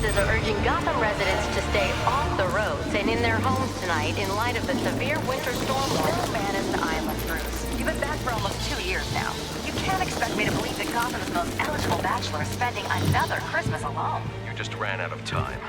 Offices are urging Gotham residents to stay off the roads and in their homes tonight in light of the severe winter storm. No man is an island, Bruce. You've been back for almost 2 years now. You can't expect me to believe that Gotham's most eligible bachelor is spending another Christmas alone. You just ran out of time.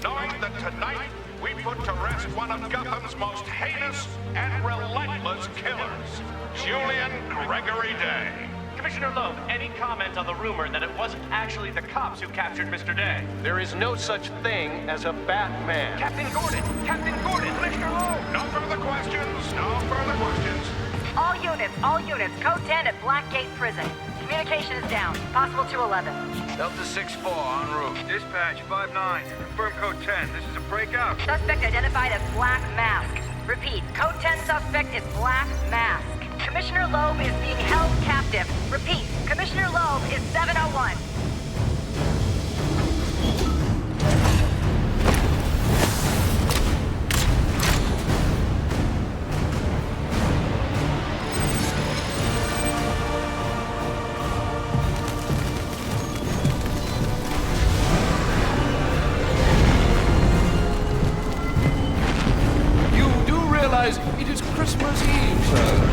Knowing that tonight we put to rest one of Gotham's most heinous and relentless killers, Julian Gregory Day. Commissioner Loeb, any comment on the rumor that it wasn't actually the cops who captured Mr. Day? There is no such thing as a Batman. Captain Gordon! Captain Gordon! Commissioner Loeb! No further questions, no further questions. All units, code 10 at Blackgate Prison. Communication is down, possible to 11. Delta 6-4 en route. Dispatch 5-9. Confirm code 10. This is a breakout. Suspect identified as Black Mask. Repeat, code 10 suspect is Black Mask. Commissioner Loeb is being held captive. Repeat, Commissioner Loeb is 701. It is Christmas Eve, sir.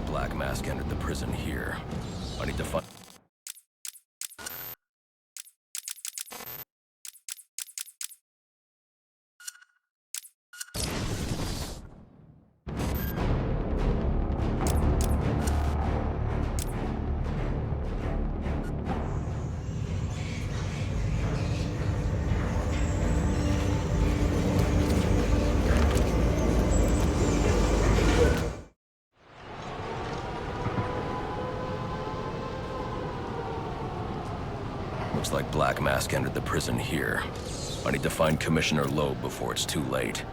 Black Mask entered the prison here. I need to find... Looks like Black Mask entered the prison here. I need to find Commissioner Loeb before it's too late.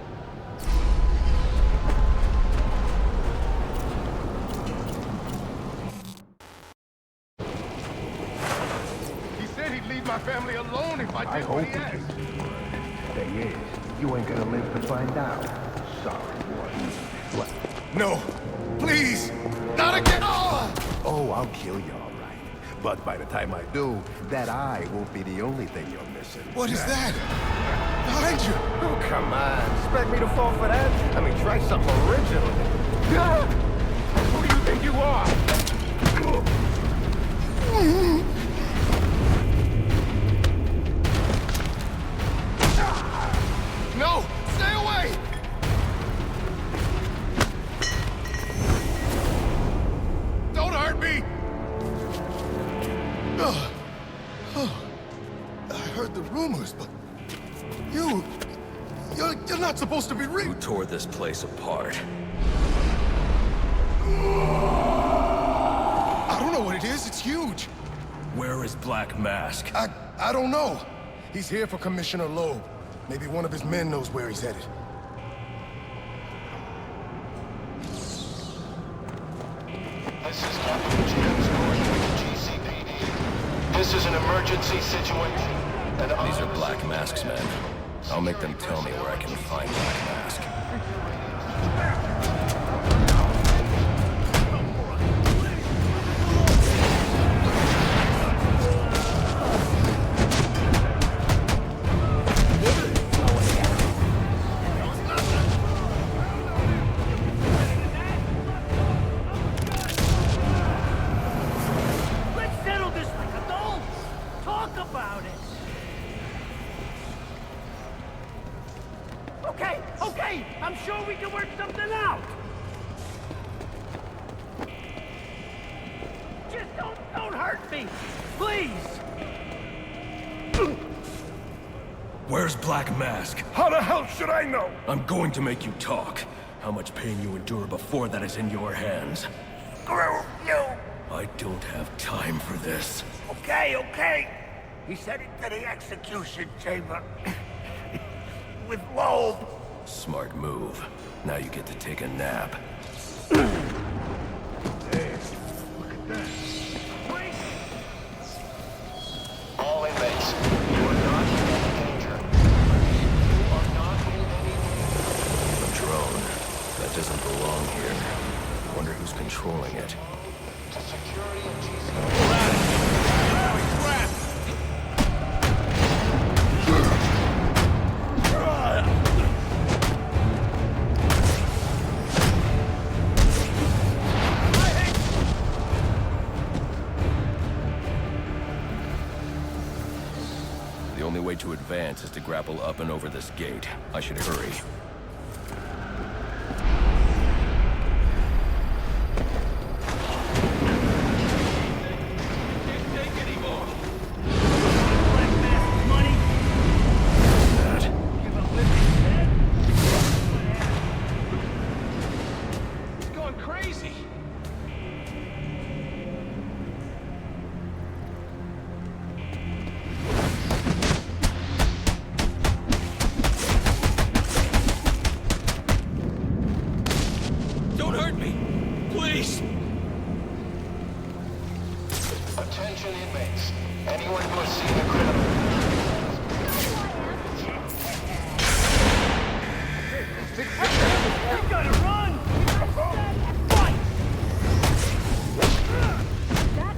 He said he'd leave my family alone if I did what he asked. Thing is, you ain't gonna live to find out. Sorry, boy. What? No, please, not again! Oh, I'll kill you, all right. But by the time I do, that eye won't be the only thing you're missing. What is that? Behind you! Oh, come on. Expect me to fall for that? I mean, try something original. Who do you think you are? No! Stay away! Don't hurt me! I heard the rumors, but you're not supposed to be Who tore this place apart? I don't know what it is, it's huge. Where is Black Mask? I don't know. He's here for Commissioner Loeb. Maybe one of his men knows where he's headed. This is Captain James Gordon with GCPD. This is an emergency situation. These are Black Mask's men. I'll make them tell me where I can find Black Mask. Let's settle this like adults! Talk about it! Okay, I'm sure we can work something out! Just don't hurt me! Please! Where's Black Mask? How the hell should I know? I'm going to make you talk. How much pain you endure before that is in your hands. Screw you! I don't have time for this. Okay. He's heading to the execution chamber. With Loeb. Smart move. Now you get to take a nap. Hey, look at that. Wait! All inmates, you are not in any danger. You are not in any danger. A drone. That doesn't belong here. Wonder who's controlling it. To security and GC. The only way to advance is to grapple up and over this gate. I should hurry. Attention inmates. Anyone who has seen a criminal. We gotta run! Fight! That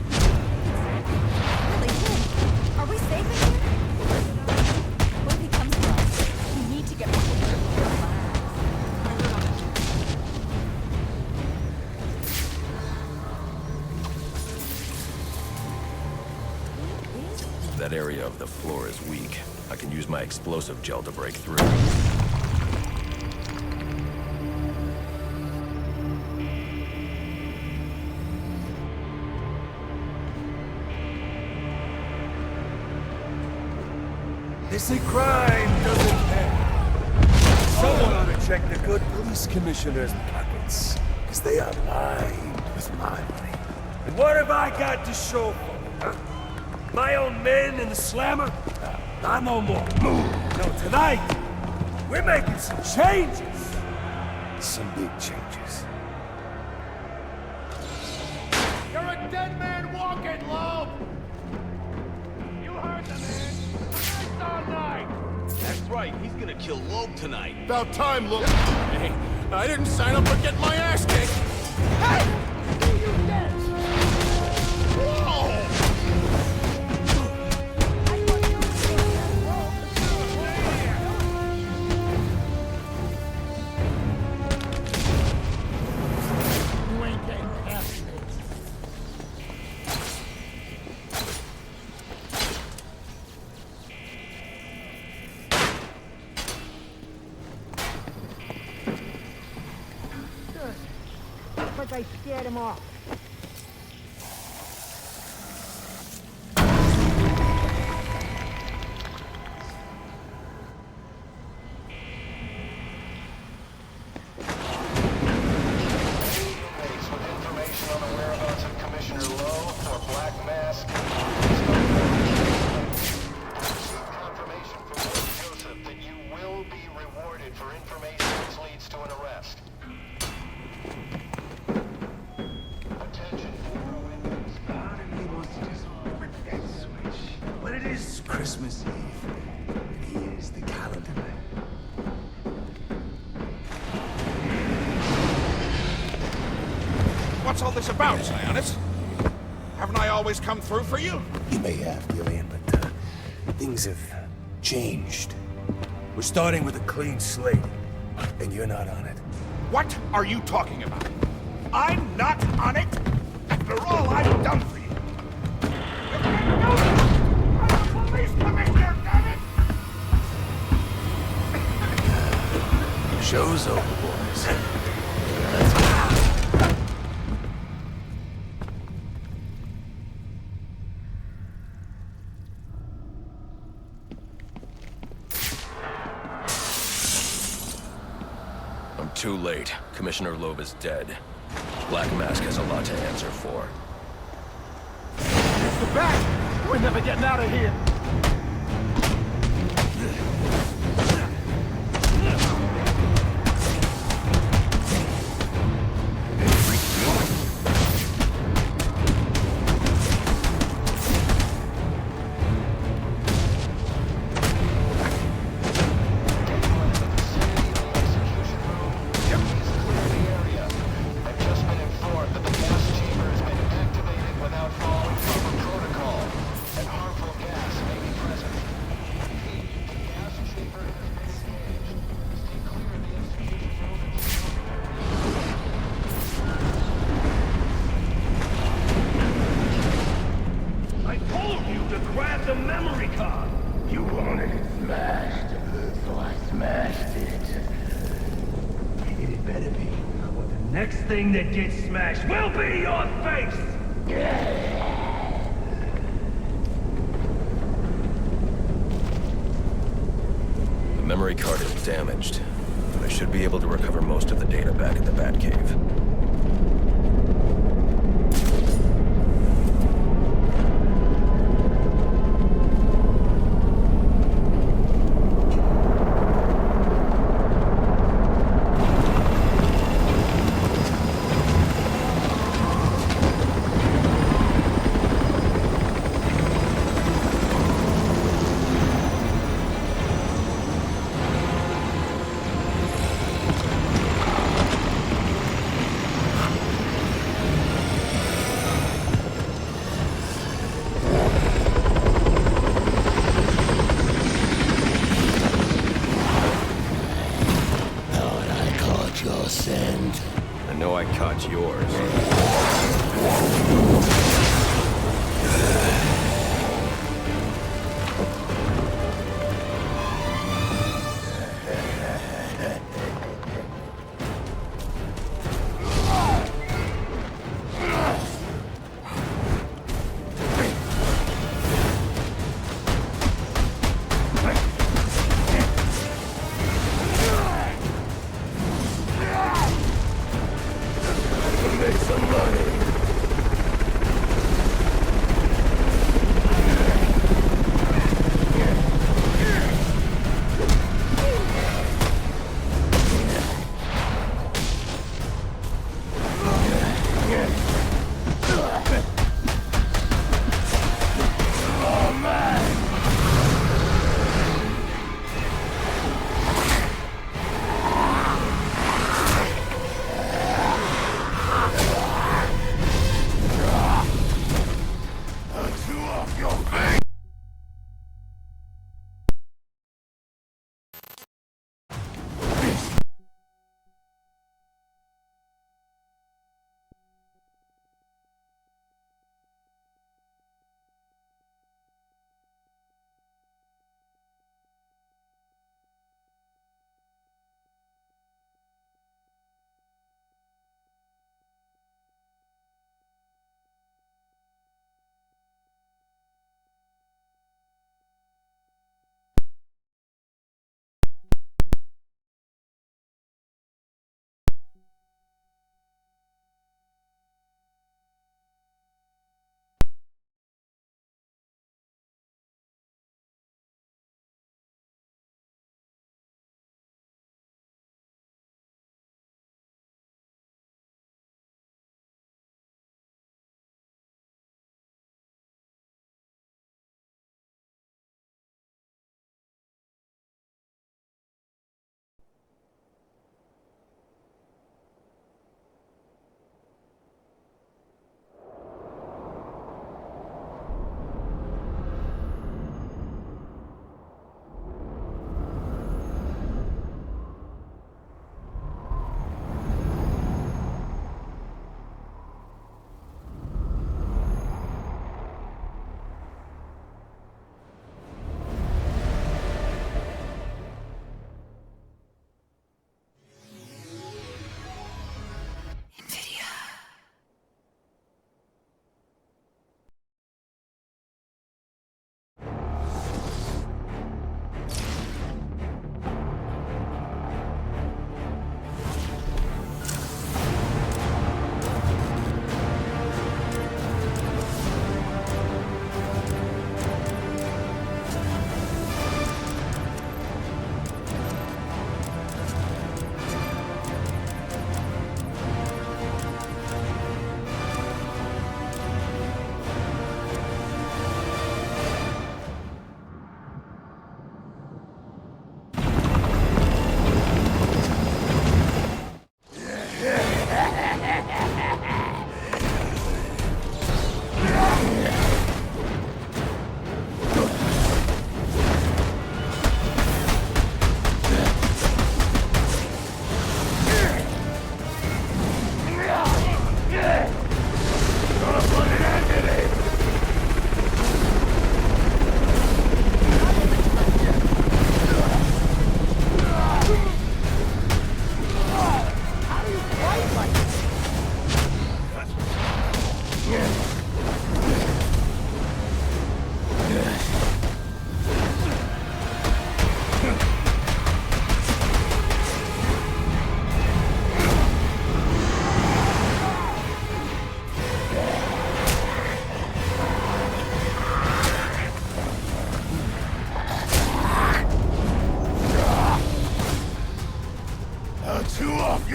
really him. Are we safe in here? What if he comes to us? We need to get back. That area of the floor is weak. I can use my explosive gel to break through. They say crime doesn't pay. Someone ought to check the good police commissioner's pockets. Because they are lined with my money. And what have I got to show for it, huh? My own men in the slammer? Not no more. No, tonight, we're making some changes. Some big changes. You're a dead man walking, Loeb! You heard the man. It's all night. That's right, he's gonna kill Loeb tonight. About time, look. Hey, I didn't sign up for getting my ass kicked. Hey! Do you dance? Whoa! You ain't getting past me. Like I scared him off. Inmates with information on the whereabouts of Commissioner Lowe or Black Mask. Receive confirmation from Lord Joseph that you will be rewarded for information which leads to an arrest. Attention, Part of me wants to just flip that switch. But it is Christmas Eve. And he is the calendar man. What's all this about, Sionis? Haven't I always come through for you? You may have, Gillian, but things have changed. We're starting with a clean slate, and you're not on it. What are you talking about? I'm not on it? After all I've done for you. You can't do this! I'm a police commissioner, damn it! Show's over, boys. I'm too late. Commissioner Loeb is dead. Black Mask has a lot to answer for. It's the back! We're never getting out of here! card. You wanted it smashed, so I smashed it. And it better be, or the next thing that gets smashed will be your face! The memory card is damaged, but I should be able to recover most of the data back in the Batcave.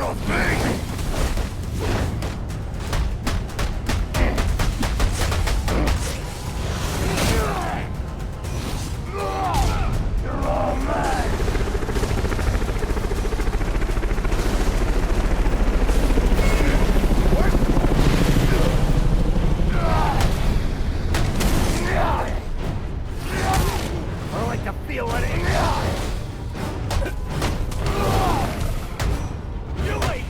your face! You're all mad! I like to feel it. You ain't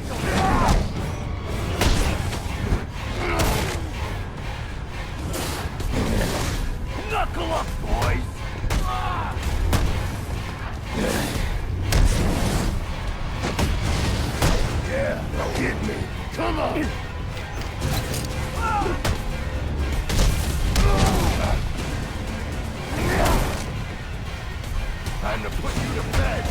knuckle up, boys! Yeah, hit me. Come on! Time to put you to bed.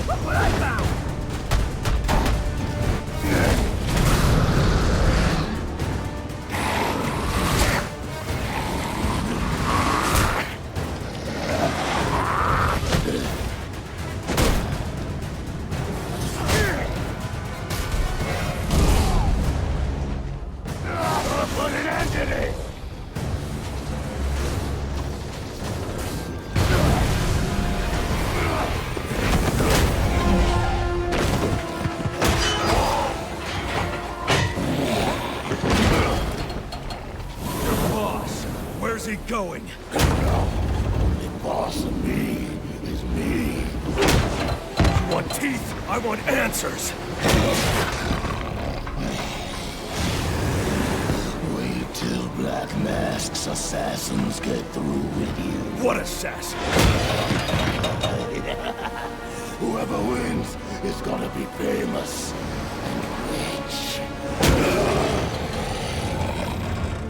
Look what I found! Put an end to this! Your boss, where's he going? The boss of me is me. You want teeth? I want answers! Wait till Black Mask's assassins get through with you. What assassin? Whoever wins is gonna be famous and rich.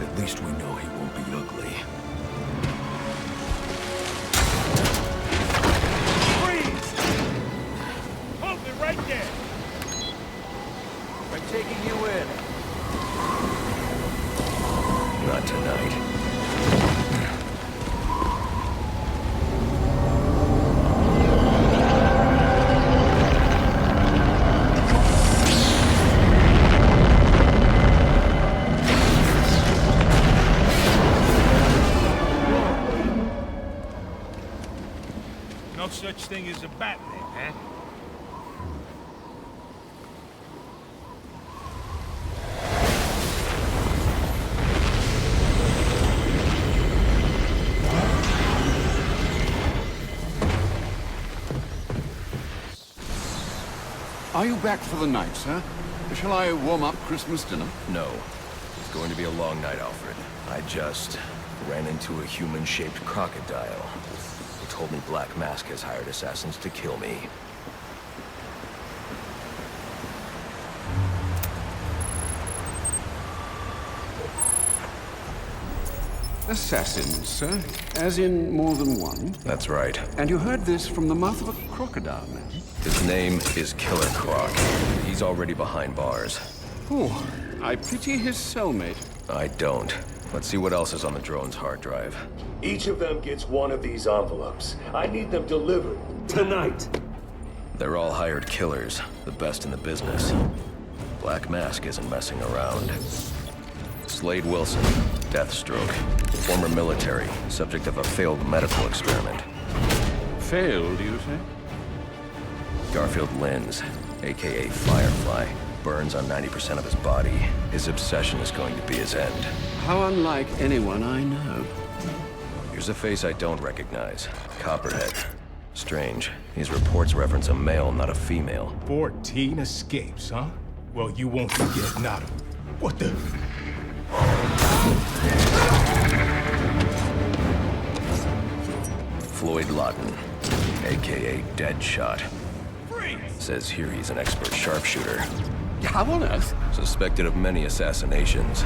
At least we know he won't be ugly. Freeze! Hold me right there! I'm taking you in. Not tonight. No such thing as a Batman, huh? Are you back for the night, sir? Shall I warm up Christmas dinner? No. It's going to be a long night, Alfred. I just ran into a human-shaped crocodile. He told me Black Mask has hired assassins to kill me. Assassins, sir? As in more than one? That's right. And you heard this from the mouth of a crocodile, man? His name is Killer Croc. He's already behind bars. Oh, I pity his cellmate. I don't. Let's see what else is on the drone's hard drive. Each of them gets one of these envelopes. I need them delivered tonight. They're all hired killers, the best in the business. Black Mask isn't messing around. Slade Wilson, Deathstroke, former military, subject of a failed medical experiment. Failed, you say? Garfield Linz, aka Firefly, burns on 90% of his body. His obsession is going to be his end. How unlike anyone I know. Here's a face I don't recognize. Copperhead. Strange. These reports reference a male, not a female. 14 escapes, huh? Well, you won't forget Nada. What the... Floyd Lawton, aka Deadshot. Freeze! Says here he's an expert sharpshooter. How on earth? Suspected of many assassinations.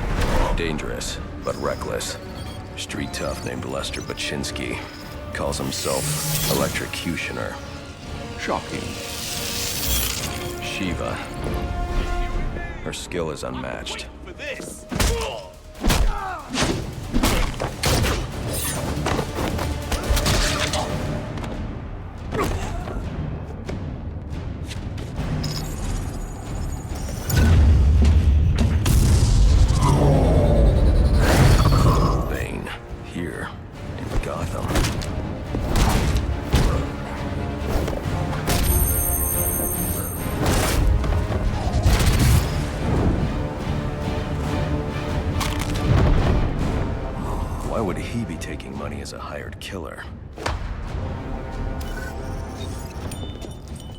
Dangerous, but reckless. Street tough named Lester Baczynski. Calls himself Electrocutioner. Shocking. Shiva. Her skill is unmatched. For this. Bane, here in Gotham. Why would he be taking money as a hired killer?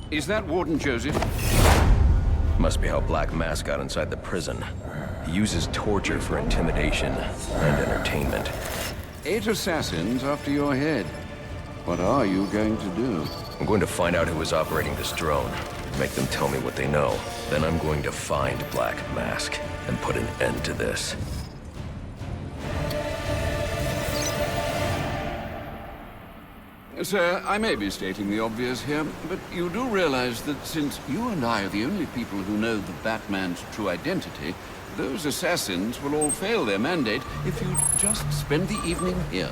Is that Warden Joseph? Must be how Black Mask got inside the prison. He uses torture for intimidation and entertainment. 8 assassins after your head. What are you going to do? I'm going to find out who is operating this drone. Make them tell me what they know. Then I'm going to find Black Mask and put an end to this. Sir, I may be stating the obvious here, but you do realize that since you and I are the only people who know the Batman's true identity, those assassins will all fail their mandate if you just spend the evening here.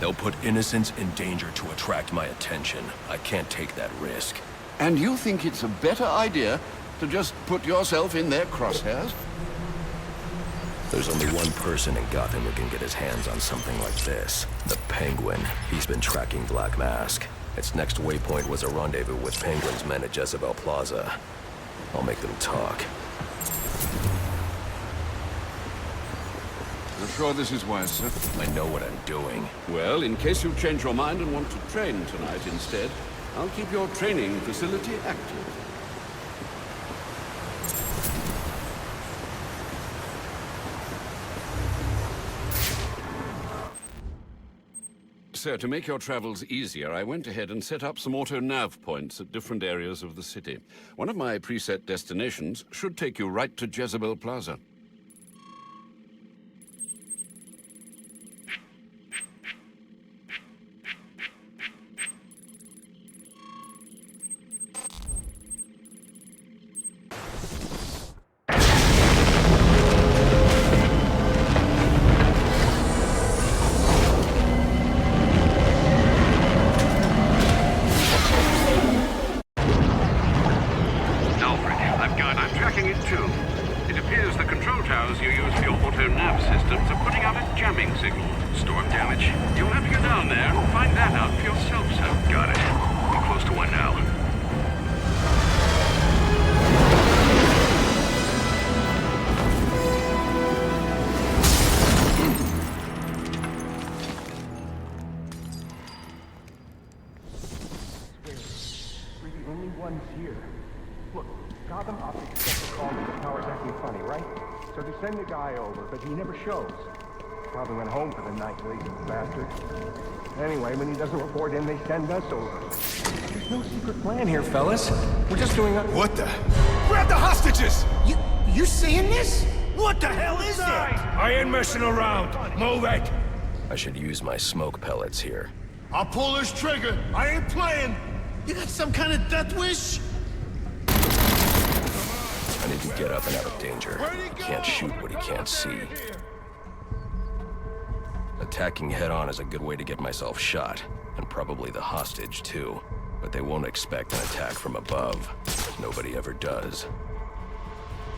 They'll put innocents in danger to attract my attention. I can't take that risk. And you think it's a better idea to just put yourself in their crosshairs? There's only one person in Gotham who can get his hands on something like this. The Penguin. He's been tracking Black Mask. Its next waypoint was a rendezvous with Penguin's men at Jezebel Plaza. I'll make them talk. You're sure this is wise, sir? I know what I'm doing. Well, in case you change your mind and want to train tonight instead, I'll keep your training facility active. Sir, to make your travels easier, I went ahead and set up some auto-nav points at different areas of the city. One of my preset destinations should take you right to Jezebel Plaza. Send the guy over, but he never shows. Probably went home for the night, lazy bastard. Anyway, when he doesn't report in, they send us over. There's no secret plan here, fellas. We're just doing a... What the? Grab the hostages! You seeing this? What the hell is that? I ain't messing around. Move it! I should use my smoke pellets here. I'll pull this trigger. I ain't playing. You got some kind of death wish? I need to get up and out of danger. He can't shoot what he can't see. Attacking head-on is a good way to get myself shot, and probably the hostage, too. But they won't expect an attack from above. Nobody ever does.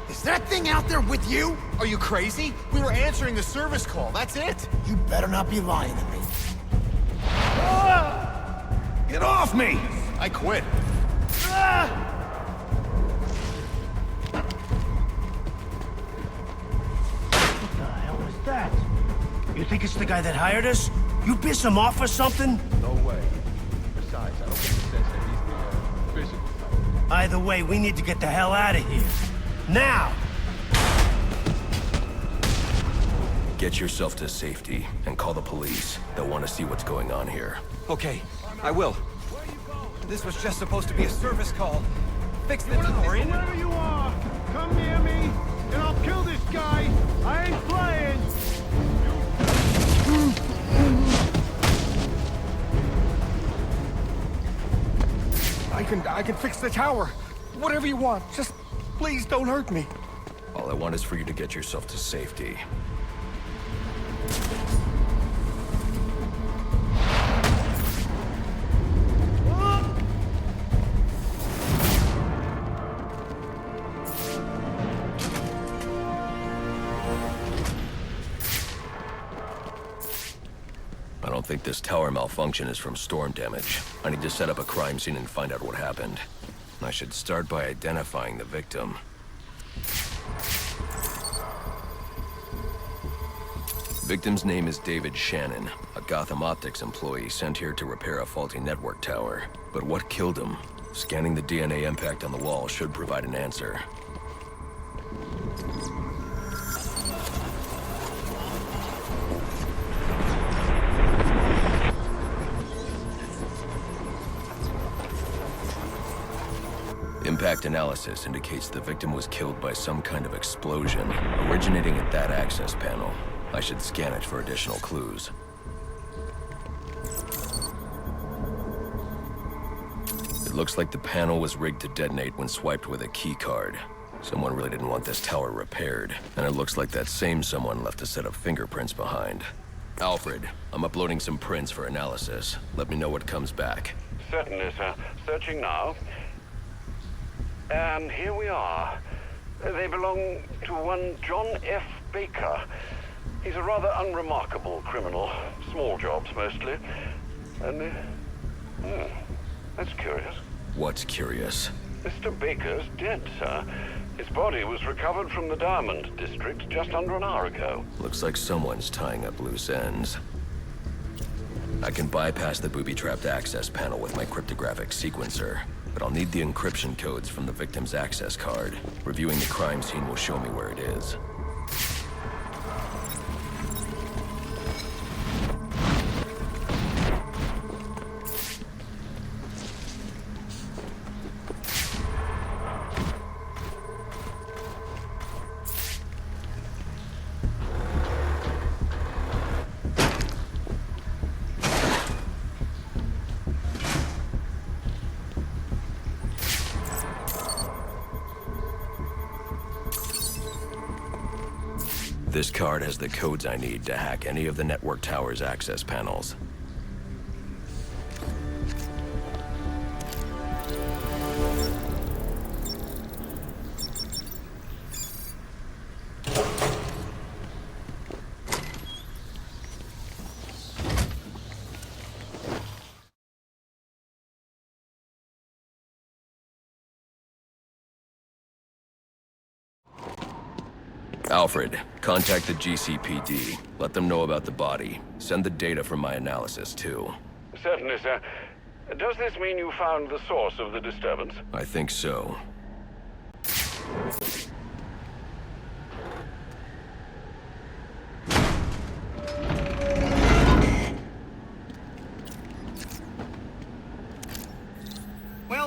Is that thing out there with you? Are you crazy? We were answering the service call, that's it. You better not be lying to me. Get off me! I quit. That? You think it's the guy that hired us? You piss him off or something? No way. Besides, I don't get the sense that he's the physical type. Either way, we need to get the hell out of here. Now! Get yourself to safety and call the police. They'll want to see what's going on here. Okay, I will. This was just supposed to be a service call. Fix the tower, in. Wherever you are, come near me, and I'll kill this guy. I ain't playing. I can fix the tower. Whatever you want. Just please don't hurt me. All I want is for you to get yourself to safety. I don't think this tower malfunction is from storm damage. I need to set up a crime scene and find out what happened. I should start by identifying the victim. Victim's name is David Shannon, a Gotham Optics employee sent here to repair a faulty network tower. But what killed him? Scanning the DNA impact on the wall should provide an answer. Impact analysis indicates the victim was killed by some kind of explosion, originating at that access panel. I should scan it for additional clues. It looks like the panel was rigged to detonate when swiped with a key card. Someone really didn't want this tower repaired, and it looks like that same someone left a set of fingerprints behind. Alfred, I'm uploading some prints for analysis. Let me know what comes back. Certainly, sir. Searching now. And here we are. They belong to one John F. Baker. He's a rather unremarkable criminal. Small jobs, mostly. And, that's curious. What's curious? Mr. Baker's dead, sir. His body was recovered from the Diamond District just under an hour ago. Looks like someone's tying up loose ends. I can bypass the booby-trapped access panel with my cryptographic sequencer, but I'll need the encryption codes from the victim's access card. Reviewing the crime scene will show me where it is. This card has the codes I need to hack any of the network tower's access panels. Alfred, contact the GCPD. Let them know about the body. Send the data from my analysis, too. Certainly, sir. Does this mean you found the source of the disturbance? I think so.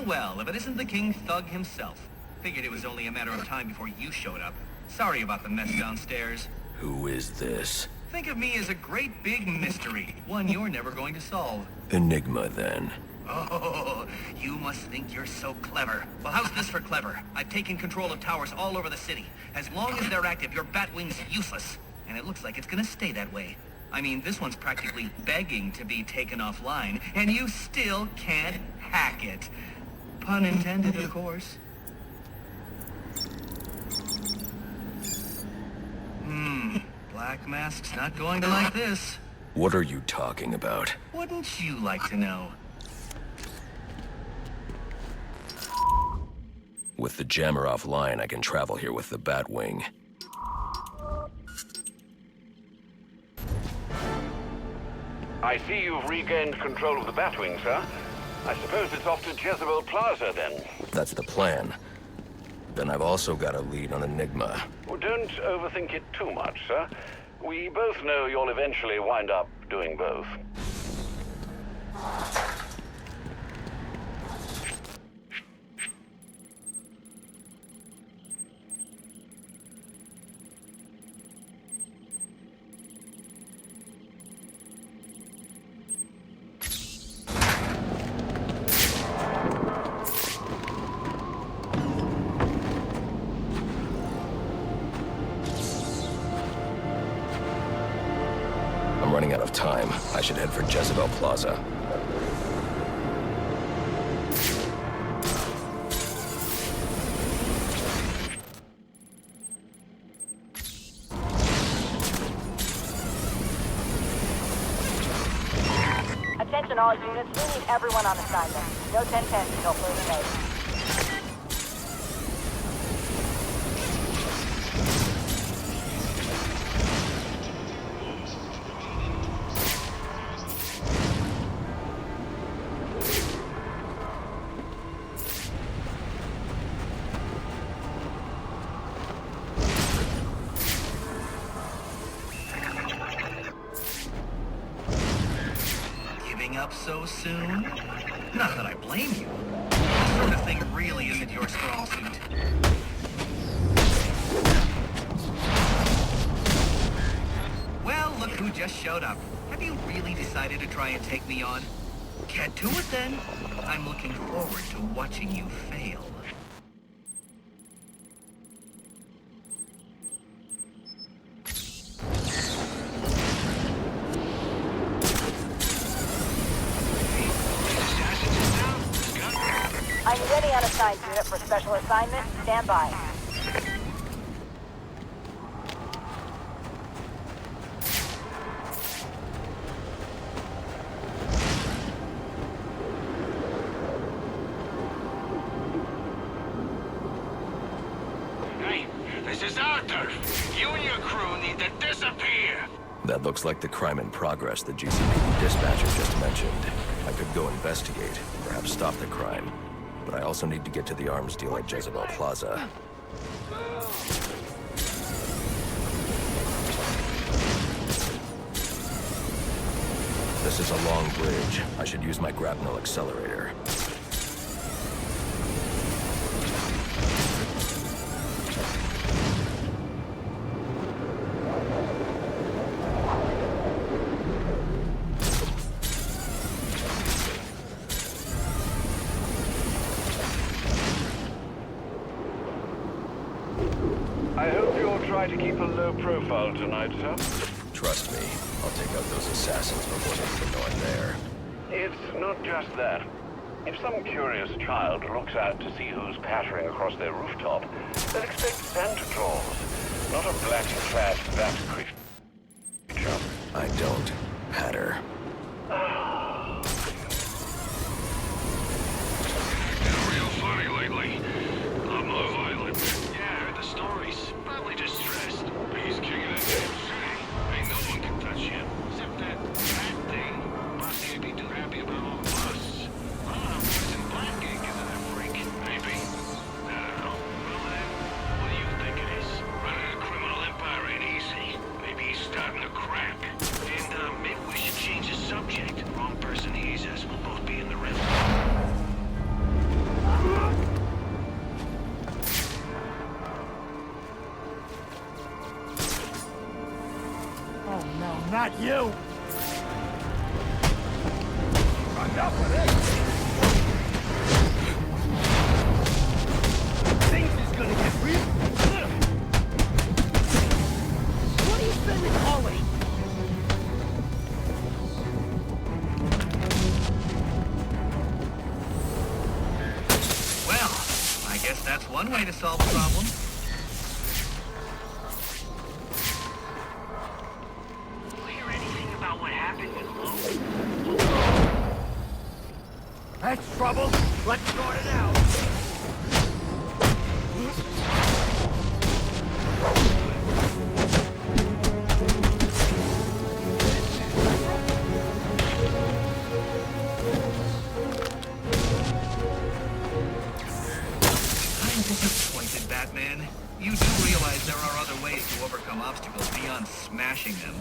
Well, if it isn't the King Thug himself. Figured it was only a matter of time before you showed up. Sorry about the mess downstairs. Who is this? Think of me as a great big mystery, one you're never going to solve. Enigma, then. Oh, you must think you're so clever. Well, how's this for clever? I've taken control of towers all over the city. As long as they're active, your Batwing's useless. And it looks like it's gonna stay that way. I mean, this one's practically begging to be taken offline, and you still can't hack it. Pun intended, of course. Black Mask's not going to like this. What are you talking about? Wouldn't you like to know? With the jammer offline, I can travel here with the Batwing. I see you've regained control of the Batwing, sir. I suppose it's off to Jezebel Plaza, then. That's the plan. Then I've also got a lead on Enigma. Well, don't overthink it too much, sir. We both know you'll eventually wind up doing both. time. I should head for Jezebel Plaza. Attention all units, we need everyone on assignment. No 10-10 until further notice. Up so soon? Not that I blame you. This sort of thing really isn't your strong suit. Well, look who just showed up. Have you really decided to try and take me on? Get to it then. I'm looking forward to watching you fail. I'm ready on assigned unit for special assignment. Stand by. Hey, this is Arthur. You and your crew need to disappear. That looks like the crime in progress the GCPD dispatcher just mentioned. I could go investigate, perhaps stop the crime. But I also need to get to the arms deal at Jezebel Plaza. This is a long bridge. I should use my grapnel accelerator. I hope you'll try to keep a low profile tonight, sir. Trust me, I'll take out those assassins before they even know I'm there. It's not just that. If some curious child looks out to see who's pattering across their rooftop, they'll expect Santa Claus, not a black-clad bat creature. I don't patter. Real funny lately. I'm more violent. Yeah, I heard the stories. Probably just stressed. But he's king of the damn city. Ain't no one can touch him. Except that thing. Boss can't be too happy about all of us. I don't know, Prison Black Ink isn't a freak. Maybe. I don't know. Well then, what do you think it is? Running a criminal empire ain't easy. Maybe he's starting to crack. And maybe we should change the subject. Wrong person to ease us. We'll both be in the river. Oh no, not you! Enough of this! Things is gonna get real. What are you spending already? Well, I guess that's one way to solve a problem. Hear anything about what happened with Lowe? That's trouble. Let's sort it out. I'm disappointed, Batman. You do realize there are other ways to overcome obstacles beyond smashing them.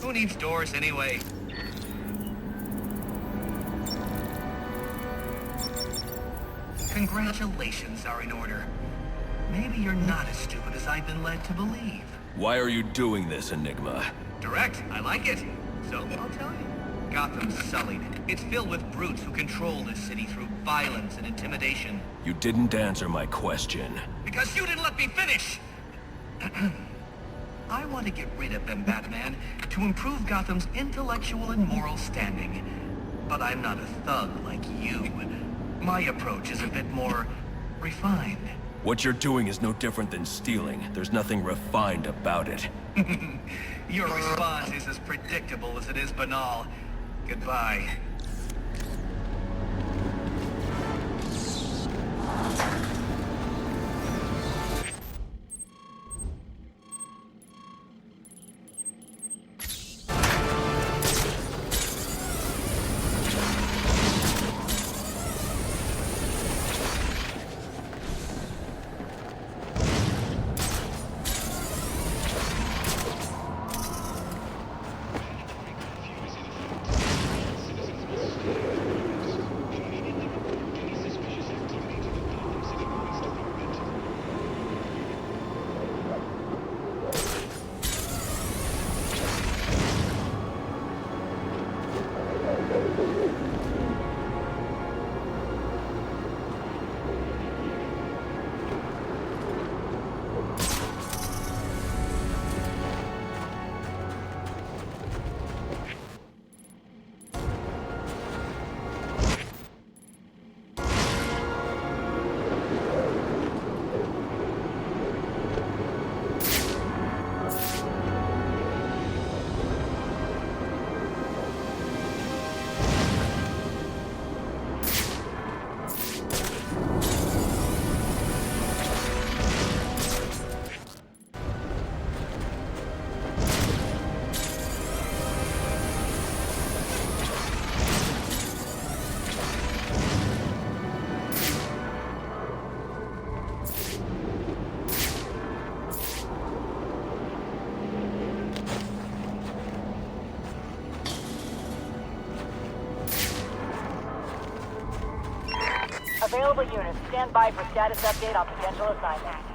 Who needs doors anyway? Congratulations are in order. Maybe you're not as stupid as I've been led to believe. Why are you doing this, Enigma? Direct, I like it. So, I'll tell you. Gotham's sullied. It's filled with brutes who control this city through violence and intimidation. You didn't answer my question. Because you didn't let me finish! I want to get rid of them, Batman, to improve Gotham's intellectual and moral standing. But I'm not a thug like you. My approach is a bit more refined. What you're doing is no different than stealing. There's nothing refined about it. Your response is as predictable as it is banal. Goodbye. Available units, stand by for status update on potential assignment.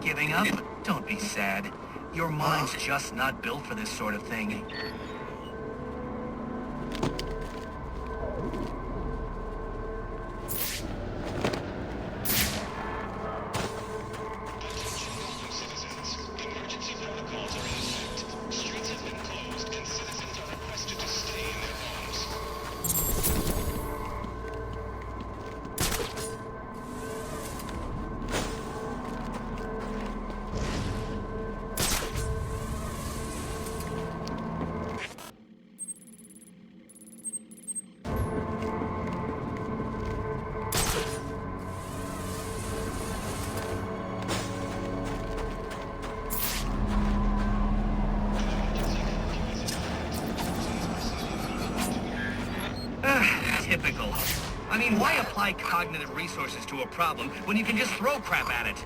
Giving up? Don't be sad. Your mind's just not built for this sort of thing. Typical. I mean, why apply cognitive resources to a problem when you can just throw crap at it?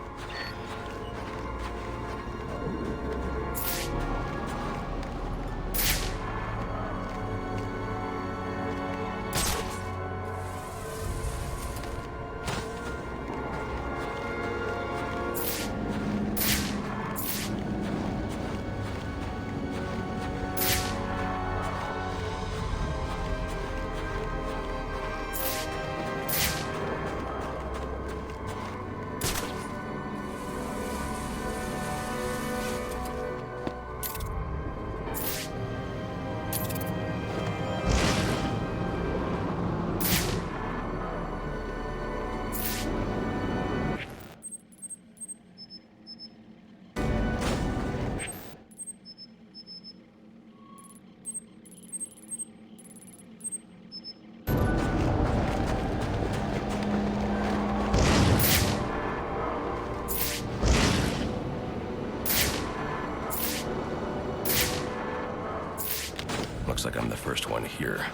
Looks like I'm the first one here.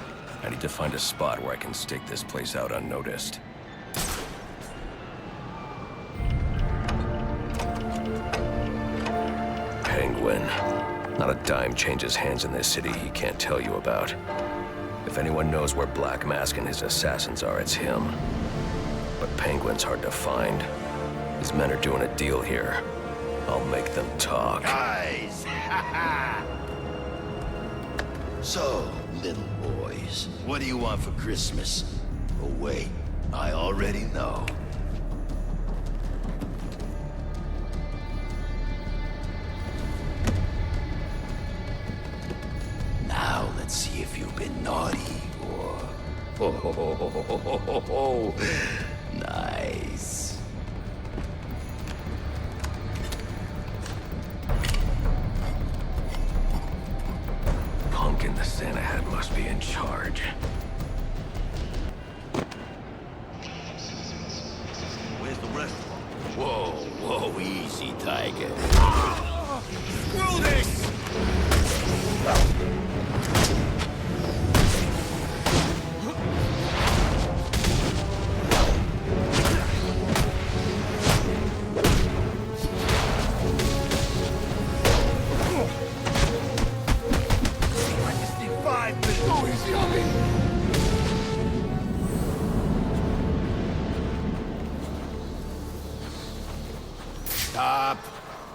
I need to find a spot where I can stake this place out unnoticed. Penguin. Not a dime changes hands in this city he can't tell you about. If anyone knows where Black Mask and his assassins are, it's him. But Penguin's hard to find. His men are doing a deal here. I'll make them talk. Guys! So, little boys, what do you want for Christmas? Oh wait, I already know. Now let's see if you've been naughty or... Oh, nice. Pumpkin the Santa hat must be in charge. Where's the rest? Whoa, easy, Tiger. Screw this!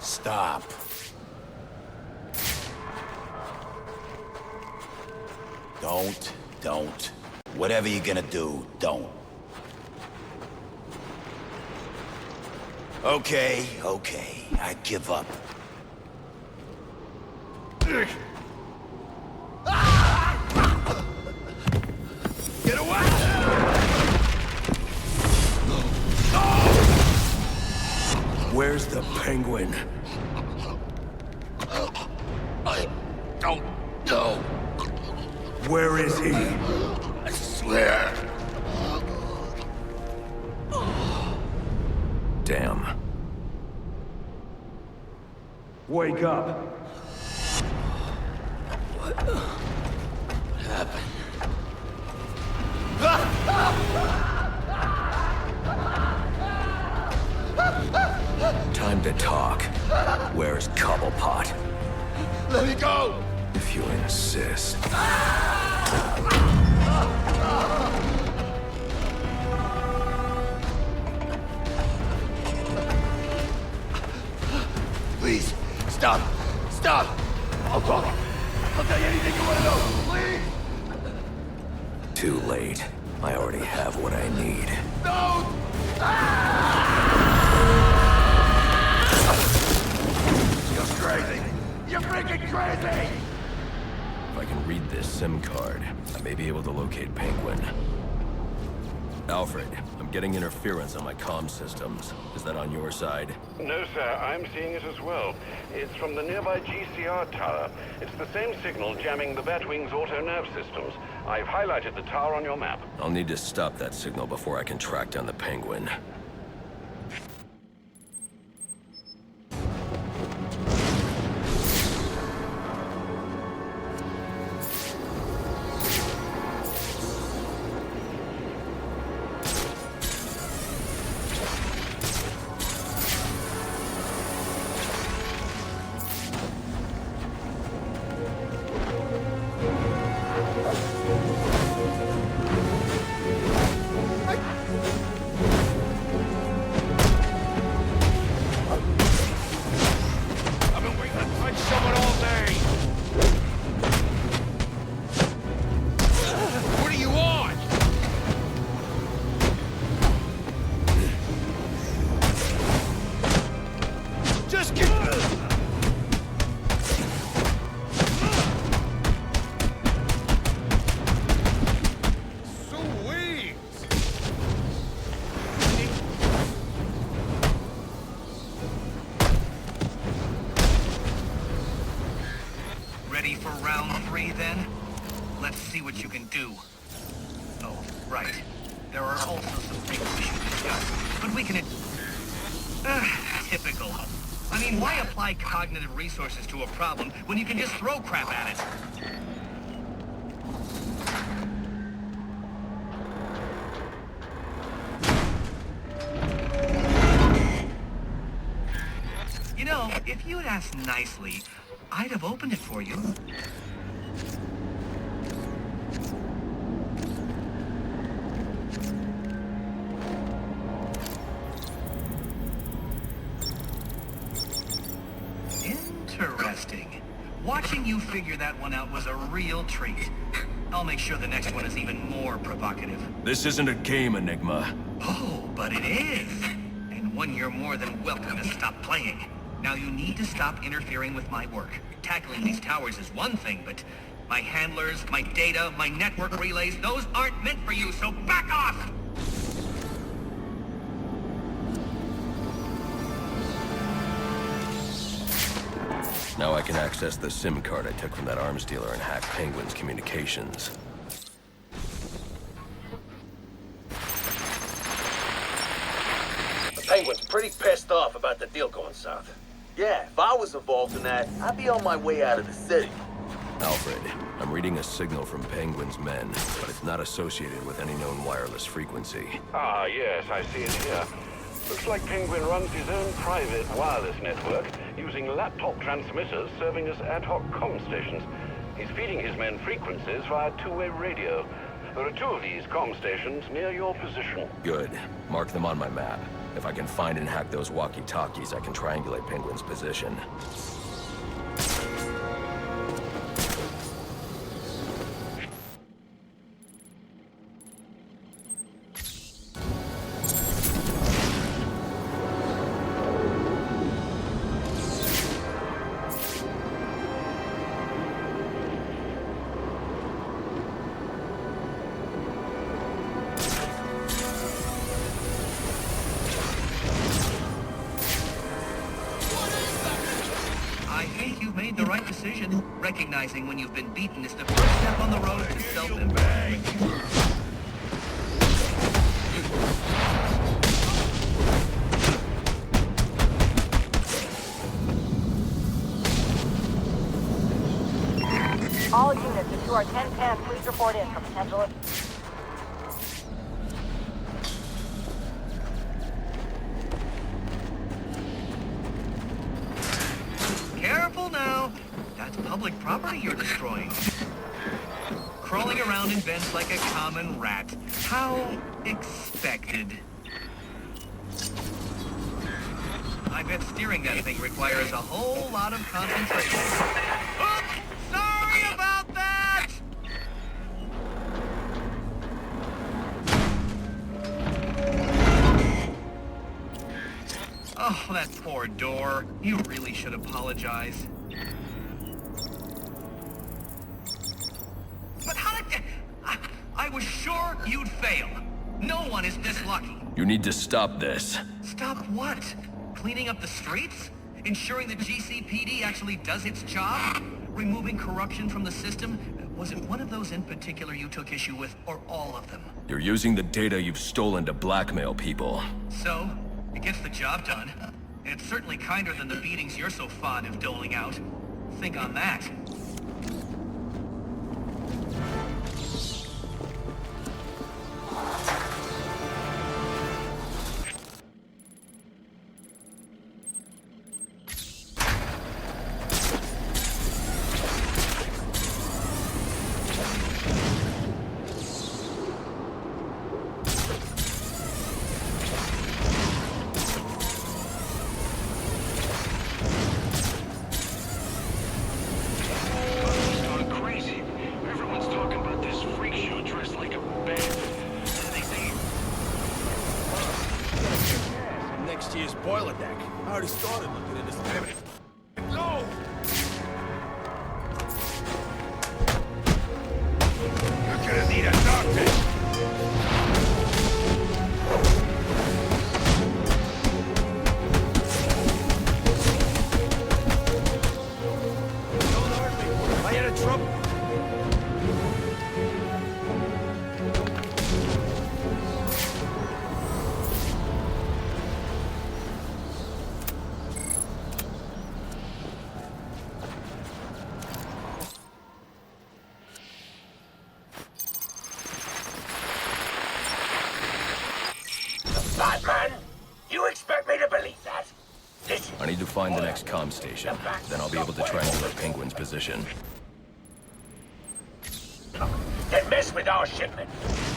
Stop. Don't. Whatever you're gonna do, don't. Okay, I give up. Get away! Where's the Penguin? I don't know. Where is he? I swear. Damn. Wake up. What happened? Time to talk. Where's Cobblepot? Let me go! If you insist. Please, stop! I'll talk. I'll tell you anything you want to know, please! Too late. I already have what I need. No! You're crazy! You're freaking crazy! If I can read this SIM card, I may be able to locate Penguin. Alfred, I'm getting interference on my comm systems. Is that on your side? No, sir. I'm seeing it as well. It's from the nearby GCR tower. It's the same signal jamming the Batwing's auto-nav systems. I've highlighted the tower on your map. I'll need to stop that signal before I can track down the Penguin. Ready for round 3, then? Let's see what you can do. Oh, right. There are also some things we should discuss, but we can... typical. I mean, why apply cognitive resources to a problem when you can just throw crap at it? If you'd asked nicely, I'd have opened it for you. Interesting. Watching you figure that one out was a real treat. I'll make sure the next one is even more provocative. This isn't a game, Enigma. Oh, but it is. And one you're more than welcome to stop playing. Now you need to stop interfering with my work. Tackling these towers is one thing, but my handlers, my data, my network relays, those aren't meant for you, so back off! Now I can access the SIM card I took from that arms dealer and hack Penguin's communications. The Penguin's pretty pissed off about the deal going south. Yeah, if I was involved in that, I'd be on my way out of the city. Alfred, I'm reading a signal from Penguin's men, but it's not associated with any known wireless frequency. Ah, yes, I see it here. Looks like Penguin runs his own private wireless network, using laptop transmitters serving as ad hoc comm stations. He's feeding his men frequencies via two-way radio. There are two of these comm stations near your position. Good. Mark them on my map. If I can find and hack those walkie-talkies, I can triangulate Penguin's position. Recognizing when you've been beaten is the first step on the road to self-improvement. All units to our 1010, please report in from potential. Careful now. That's public property you're destroying. Crawling around in vents like a common rat. How expected. I bet steering that thing requires a whole lot of concentration. Oops! Sorry about that! Oh, that poor door. You really should apologize. But how did... I was sure you'd fail. No one is this lucky. You need to stop this. Stop what? Cleaning up the streets? Ensuring the GCPD actually does its job? Removing corruption from the system? Was it one of those in particular you took issue with, or all of them? You're using the data you've stolen to blackmail people. So, it gets the job done. And it's certainly kinder than the beatings you're so fond of doling out. Think on that. Boiler deck. I already started looking at this. No! You're gonna need a doctor! Don't hurt me. Am I in trouble? Batman? You expect me to believe that? Listen, I need to find the next comm station. Then I'll be able to triangulate Penguin's position. Then mess with our shipment.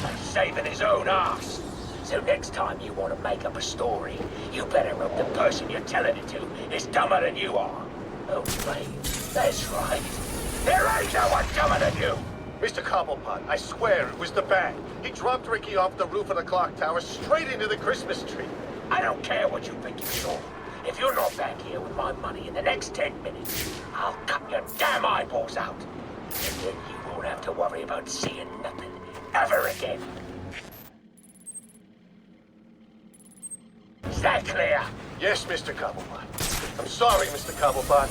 And saving his own ass. So next time you want to make up a story, you better hope the person you're telling it to is dumber than you are. Oh, wait. That's right. There ain't no one dumber than you! Mr. Cobblepot, I swear it was the bat. He dropped Ricky off the roof of the clock tower straight into the Christmas tree. I don't care what you think you saw. If you're not back here with my money in the next 10 minutes, I'll cut your damn eyeballs out. And then you won't have to worry about seeing nothing ever again. Is that clear? Yes, Mr. Cobblepot. I'm sorry, Mr. Cobblepot.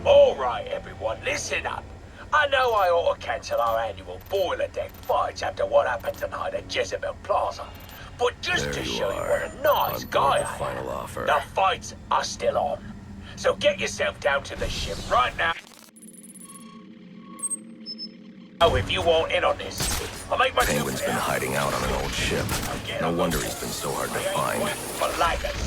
Alright, everyone, listen up. I know I ought to cancel our annual boiler deck fights after what happened tonight at Jezebel Plaza. But just to show you what a nice guy I am, the fights are still on. So get yourself down to the ship right now. Oh, if you want in on this, I'll make myself Penguin's been hiding out on an old ship. No wonder he's been so hard to find. for laggards.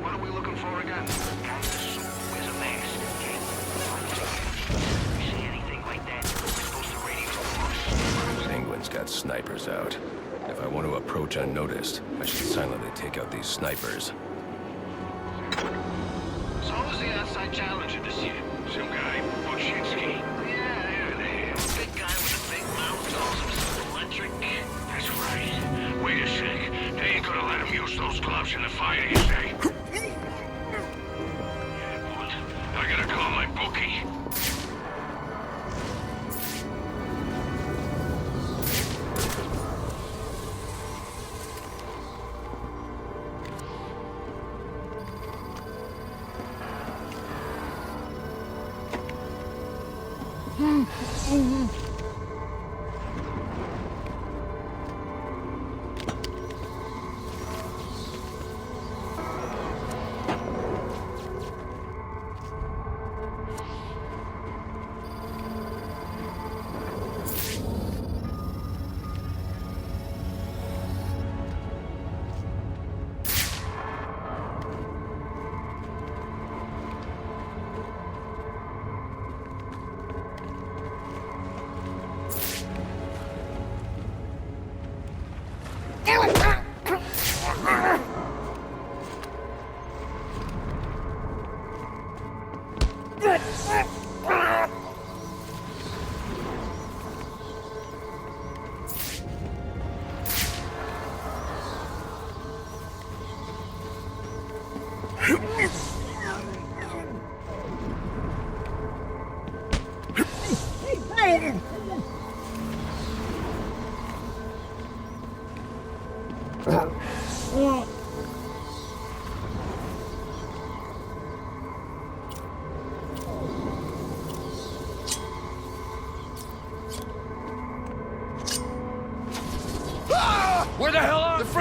What are we looking for again? Where's a mask? See anything like that? We're supposed to radio for Penguin's got snipers out. If I want to approach unnoticed, I should silently take out these snipers. So who's the outside challenger this year? Some guy, Boshinsky. Yeah, big guy with a big mouth, calls himself electric. That's right. Wait a sec. They ain't gonna let him use those gloves in the fight, you say? Yeah, what? I gotta call my bookie.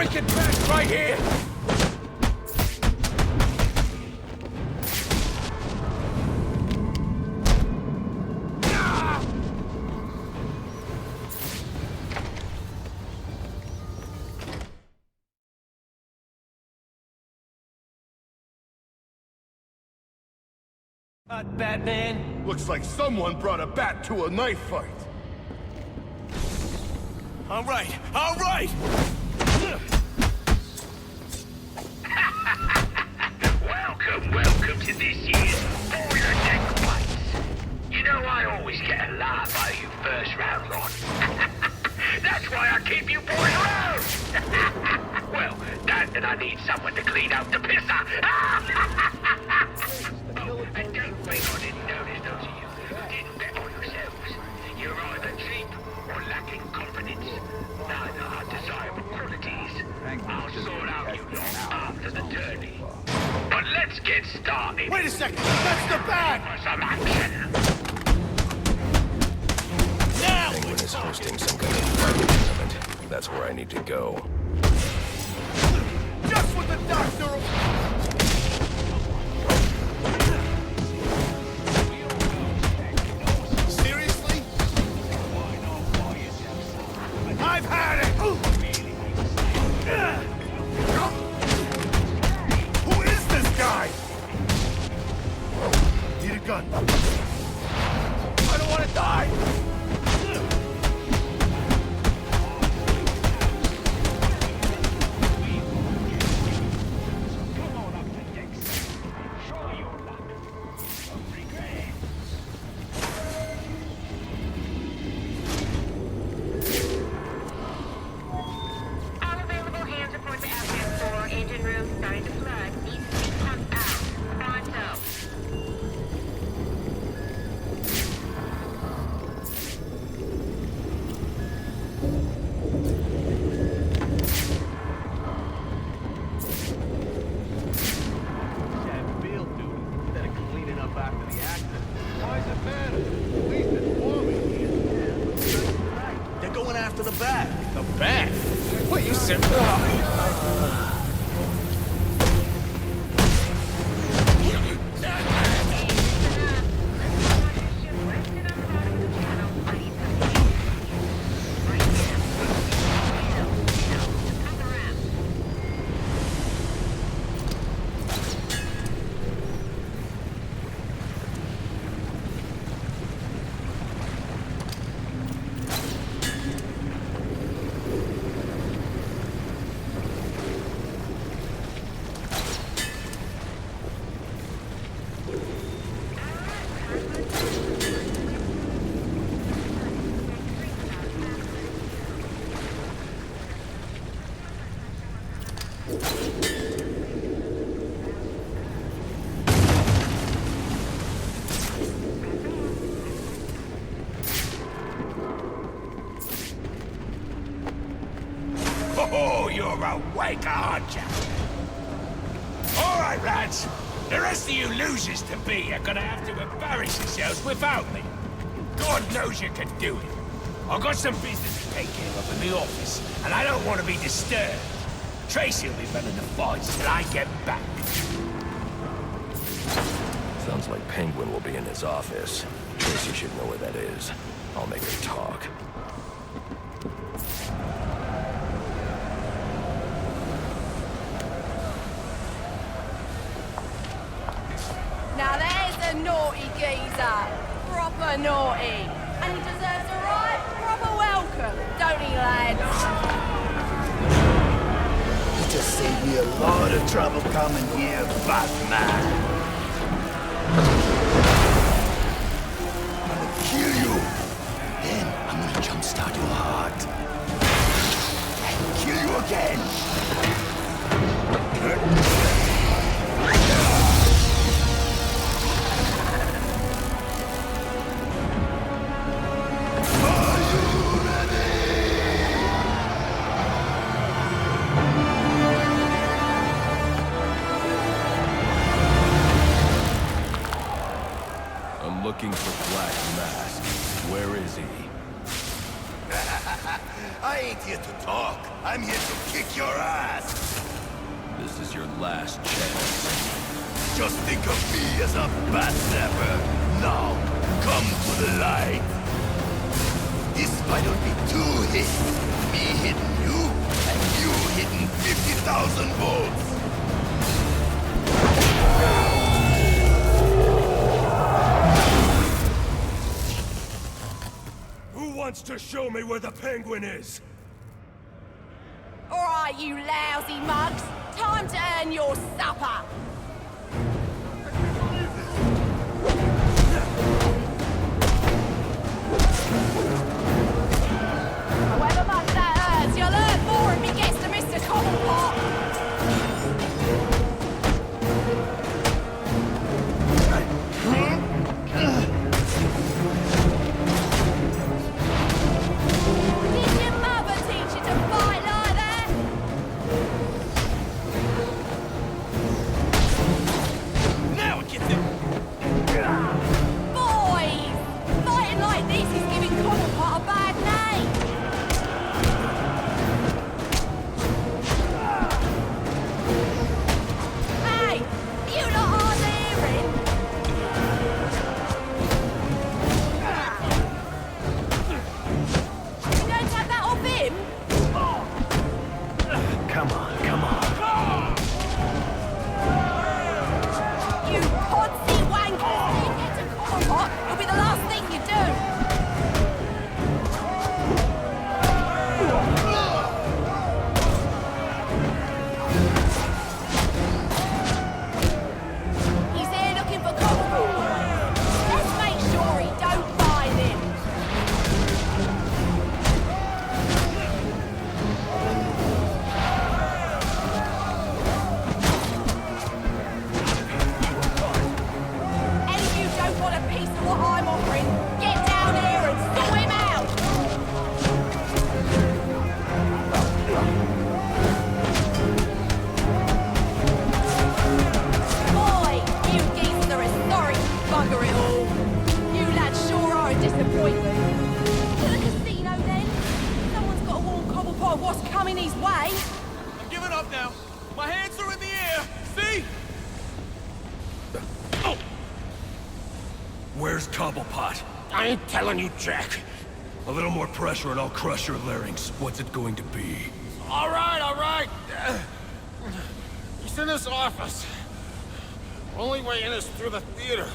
freaking patch right here! Batman? Looks like someone brought a bat to a knife fight. All right, all right! Welcome to this year's Boiler Deck Fights. You know I always get a laugh out of you first round lot. That's why I keep you boys around. Well, that and I need someone to clean out the pisser. Oh, and don't think I didn't notice those of you who didn't bet on yourselves. You're either cheap or lacking confidence. Neither are desirable qualities. I'll sort out you lot after the tourney. But let's get started. Wait a second! That's the bag! For some action. Penguin is hosting some kind of fighting tournament. That's where I need to go. Just what the doctor... Seriously? I've had it! Who is this guy? Need a gun. I don't want to die! Oh, you're awake, aren't you? All right, lads. The rest of you losers-to-be are gonna have to embarrass yourselves without me. God knows you can do it. I've got some business to take care of in the office, and I don't want to be disturbed. Tracy will be running the fights till I get back. Sounds like Penguin will be in his office. Tracy should know where that is. I'll make her talk. Now there's a naughty geezer. Proper naughty. And he deserves a right proper welcome, don't he, lads? You just saved me a lot of trouble coming here, Batman. I'm gonna kill you. Then I'm gonna jumpstart your heart. And kill you again. Looking for Black Mask. Where is he? I ain't here to talk. I'm here to kick your ass. This is your last chance. Just think of me as a bat zapper. Now, come to the light. This might not be 2 hits. Me hitting you, and you hitting 50,000 volts. Who wants to show me where the penguin is? All right, you lousy mugs. Time to earn your supper. However much that hurts, you'll earn more if he gets to Mr. Cobblepot. Did your mother teach you to fight like that? Now it gets him. Boys! Fighting like this is giving Cobblepot a bad name. Hey! You lot aren't hearing? You don't take that off him? Come on, come on. You podsy wankers! You get to Cobblepot, it'll be the last thing you do. He's here looking for Cobblepot. Let's make sure he don't find him. Any of you don't want a piece of what I'm offering, get down here and sort him out! Boy, you geezers are a sorry bugger it all. You lads sure are a disappointment. To the casino then? Someone's got to warn Cobblepot of what's coming his way. I'm giving up now. My hands are in the air. See? Where's Cobblepot? I ain't telling you, Jack. A little more pressure and I'll crush your larynx. What's it going to be? All right, all right. He's in his office. Only way in is through the theater,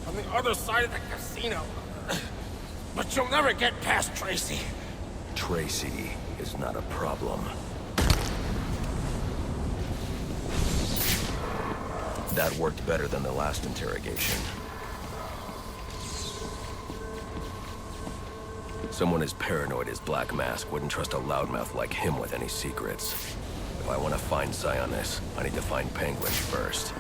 on the other side of the casino. But you'll never get past Tracy. Tracy is not a problem. That worked better than the last interrogation. Someone as paranoid as Black Mask wouldn't trust a loudmouth like him with any secrets. If I want to find Sionis, I need to find Penguin first.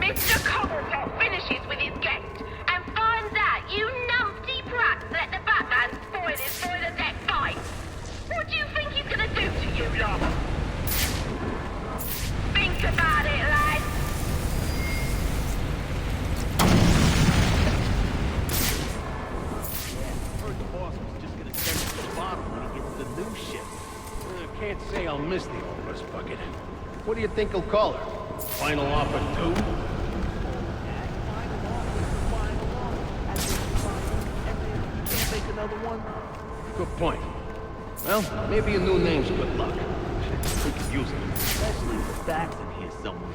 Mr. Cobblepot finishes with his guest and finds out you numpty brats let the Batman spoil his spoiler deck fight. What do you think he's gonna do to you lot? Think about it, lads. Heard the boss was just gonna send us to the bottom when he gets the new ship. I can't say I'll miss the old rust bucket. What do you think he'll call her? Final offer 2? Can't make another one? Good point. Well, maybe a new name's good luck. We could use it. Especially if the facts in here somewhere.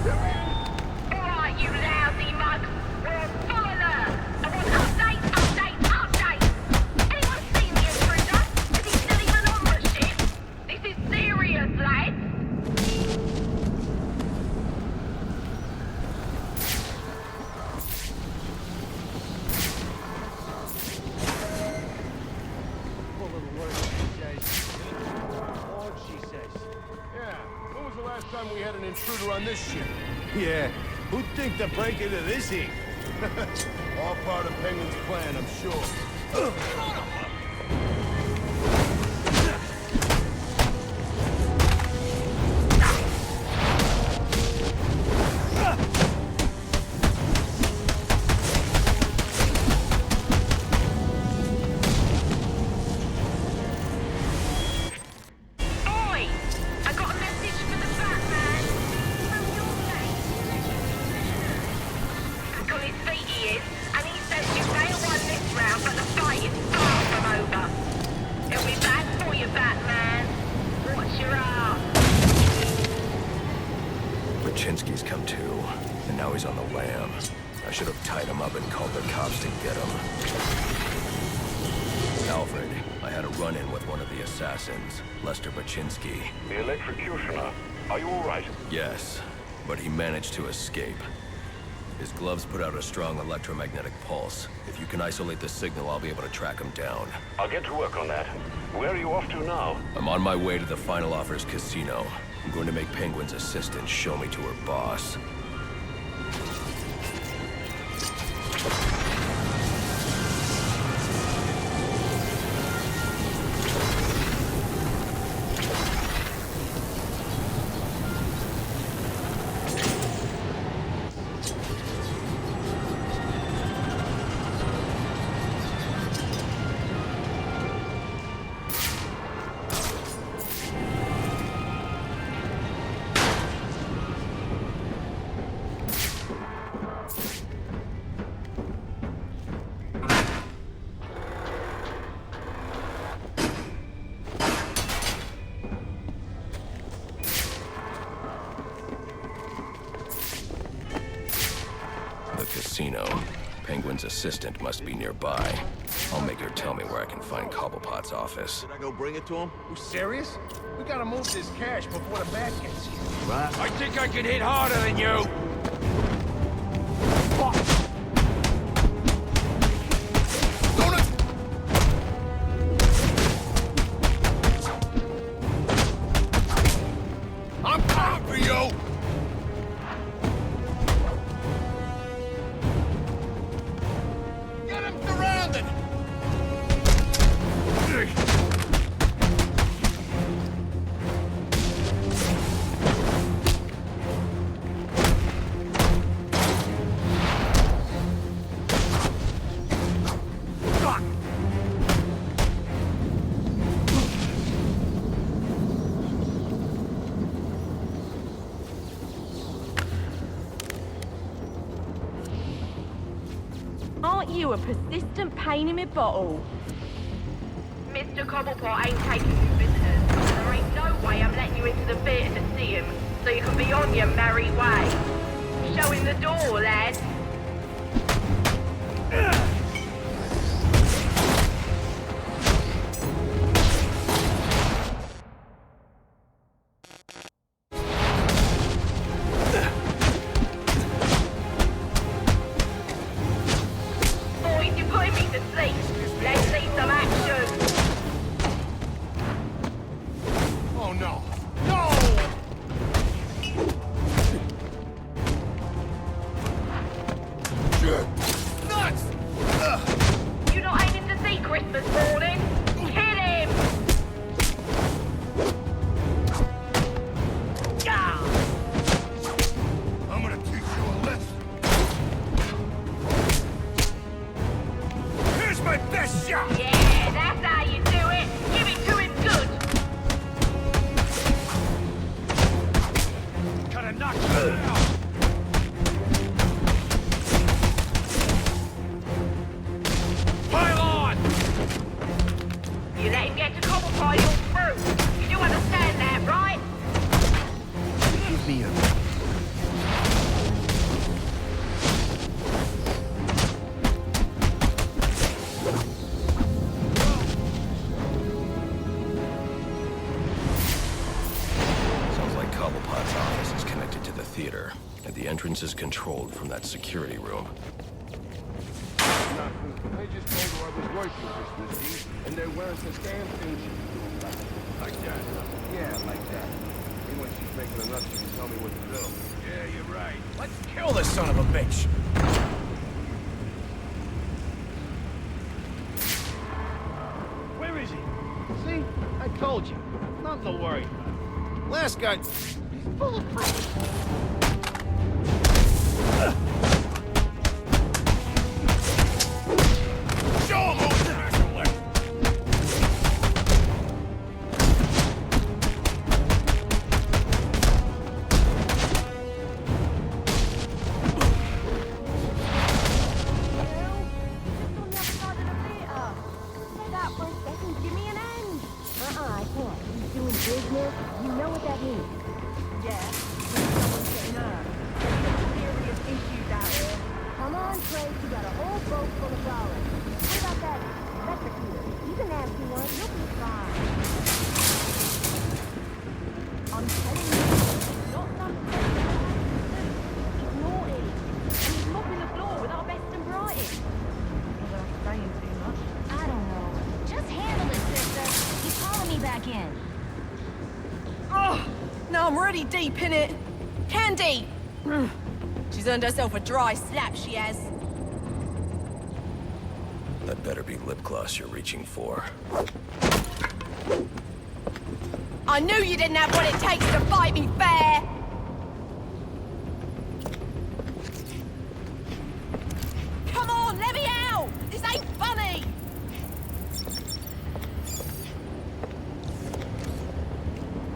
Alright, you lousy mugs. We're on full alert. I want updates, updates, updates. Anyone seen the intruder? Is he still even on the ship? This is serious, lads. Poor little word, she says. Lord, she says. Yeah, when was the last time we had an intruder on this ship? Yeah, who'd think to break into this ink? All part of Penguin's plan, I'm sure. Oi! I got a message for the Batman. From your place. Back on his feet he is, and he says you may have won this round, but the fight is far from over. He'll be back for you, Batman. Watch your ass. Baczynski's come to, and now he's on the lam. I should have tied him up and called the cops to get him. Alfred, I had a run-in with one of the assassins, Lester Baczynski. The electrocutioner. Are you all right? Yes, but he managed to escape. His gloves put out a strong electromagnetic pulse. If you can isolate the signal, I'll be able to track him down. I'll get to work on that. Where are you off to now? I'm on my way to the Final Offers casino. I'm going to make Penguin's assistant show me to her boss. Casino. Penguin's assistant must be nearby. I'll make her tell me where I can find Cobblepot's office. Should I go bring it to him? You serious? We gotta move this cash before the bat gets here. Right. I think I can hit harder than you. I'm coming for you! Get him surrounded! Aren't you a persistent pain in my bottle? Mr. Cobblepot ain't taking you visitors. There ain't no way I'm letting you into the theatre to see him, so you can be on your merry way. Show him the door, lad. Boys, you're putting me to sleep. Let's see some action. Oh no! No! Nuts! You're not aiming to see Christmas morning. Kill him! I'm gonna teach you a lesson. Here's my best shot! Yeah, that's how you do it. Give it to him good. Gotta knock you out! Pile on! You let him get to Cobblepot, you're through. You do understand that, right? Give me a... entrance is controlled from that security room. Nothing. I just told her I was working Christmas Eve, and there weren't a damn thing she could do about it. Like that? Yeah, like that. Maybe when she's making enough, she can tell me what to do. Yeah, you're right. Let's kill this son of a bitch! Where is he? See? I told you. Nothing to worry about. Last guy... He's bulletproof. Deep in it. Candy! She's earned herself a dry slap, she has. That better be lip gloss you're reaching for. I knew you didn't have what it takes to fight me fair! Come on, let me out! This ain't funny!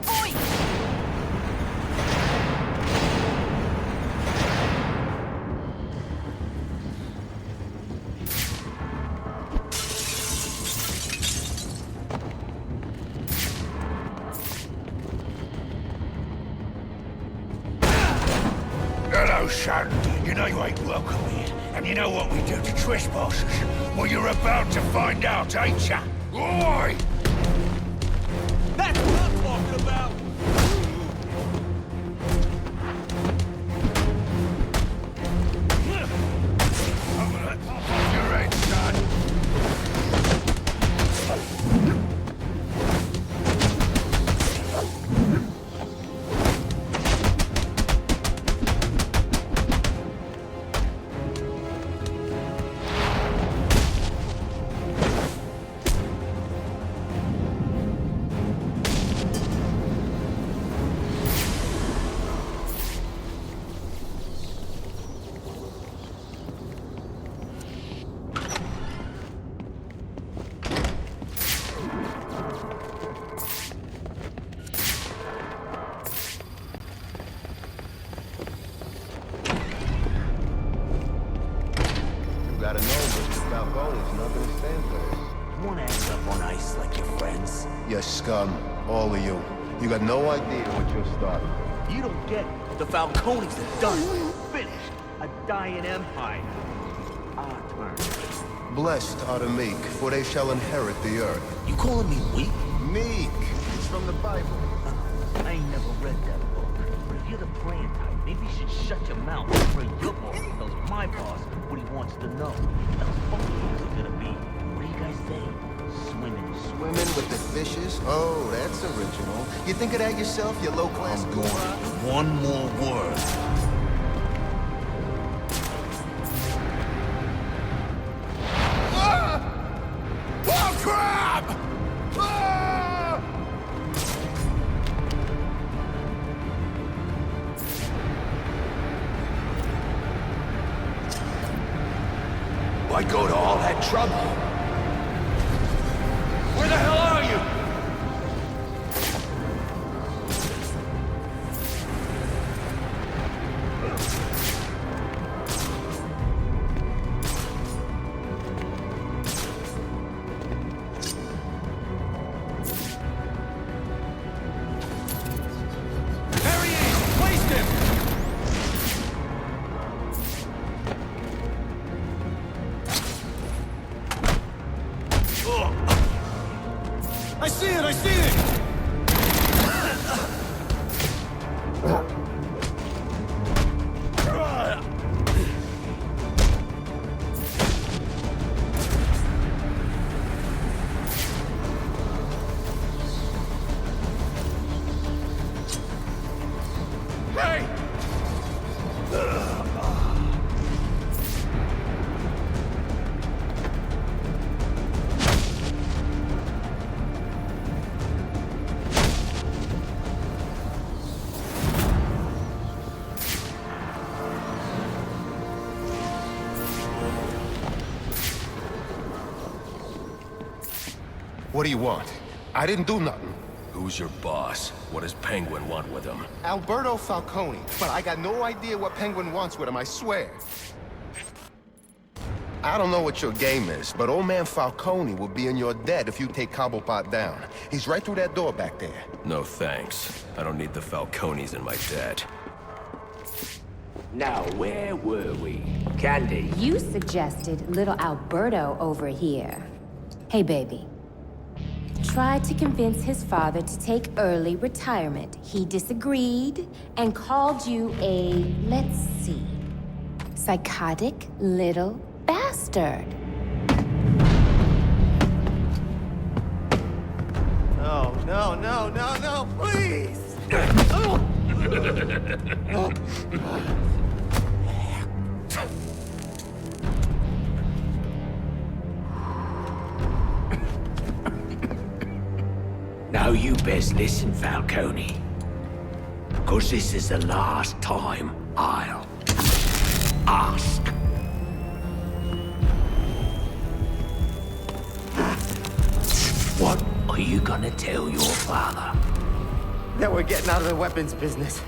Oi! Hello, son. You know you ain't welcome here, and you know what we do to trespassers. Well, you're about to find out, ain't ya? Oi! That's what I'm talking about! I'm gonna pop off your head, son. Gotta know, Mr. Falcone's not gonna stand for this. You wanna end up on ice like your friends? You scum, all of you. You got no idea what you're starting. You don't get it. The Falcones are done. Finished. A dying empire. Our turn. Blessed are the meek, for they shall inherit the earth. You calling me weak? Meek. It's from the Bible. I ain't never read that book. But if you're the praying type, maybe you should shut your mouth and pray your boss tells my boss what he wants to know. Those funky are gonna be. What do you guys say? Swimming. Swimming with the fishes? Oh, that's original. You think of that yourself, you low-class guru? One more word. Oh, crap! Ah! Why go to all that trouble? Where the hell are you? There he is! Placed him! I see it! I see it! What do you want? I didn't do nothing. Who's your boss? What does Penguin want with him? Alberto Falcone. But I got no idea what Penguin wants with him, I swear. I don't know what your game is, but old man Falcone will be in your debt if you take Cobblepot down. He's right through that door back there. No thanks. I don't need the Falcones in my debt. Now, where were we? Candy? You suggested little Alberto over here. Hey, baby. Tried to convince his father to take early retirement. He disagreed and called you a, let's see, psychotic little bastard. No, no, no, no, no, please! Now you best listen, Falcone. 'Cause this is the last time I'll ask. What are you gonna tell your father? That we're getting out of the weapons business.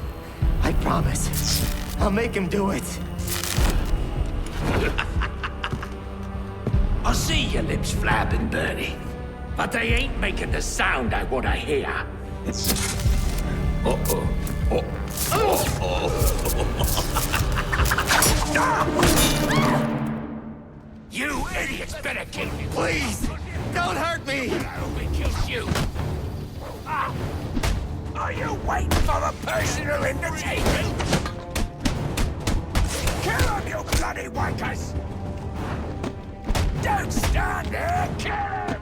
I promise. I'll make him do it. I see your lips flapping, Bernie. But they ain't making the sound I want to hear. Uh-oh. You idiots better keep me. Please, don't hurt me. I only killed you. Are you waiting for the personal invitation? Kill him, you bloody wankers! Don't stand there, kill him!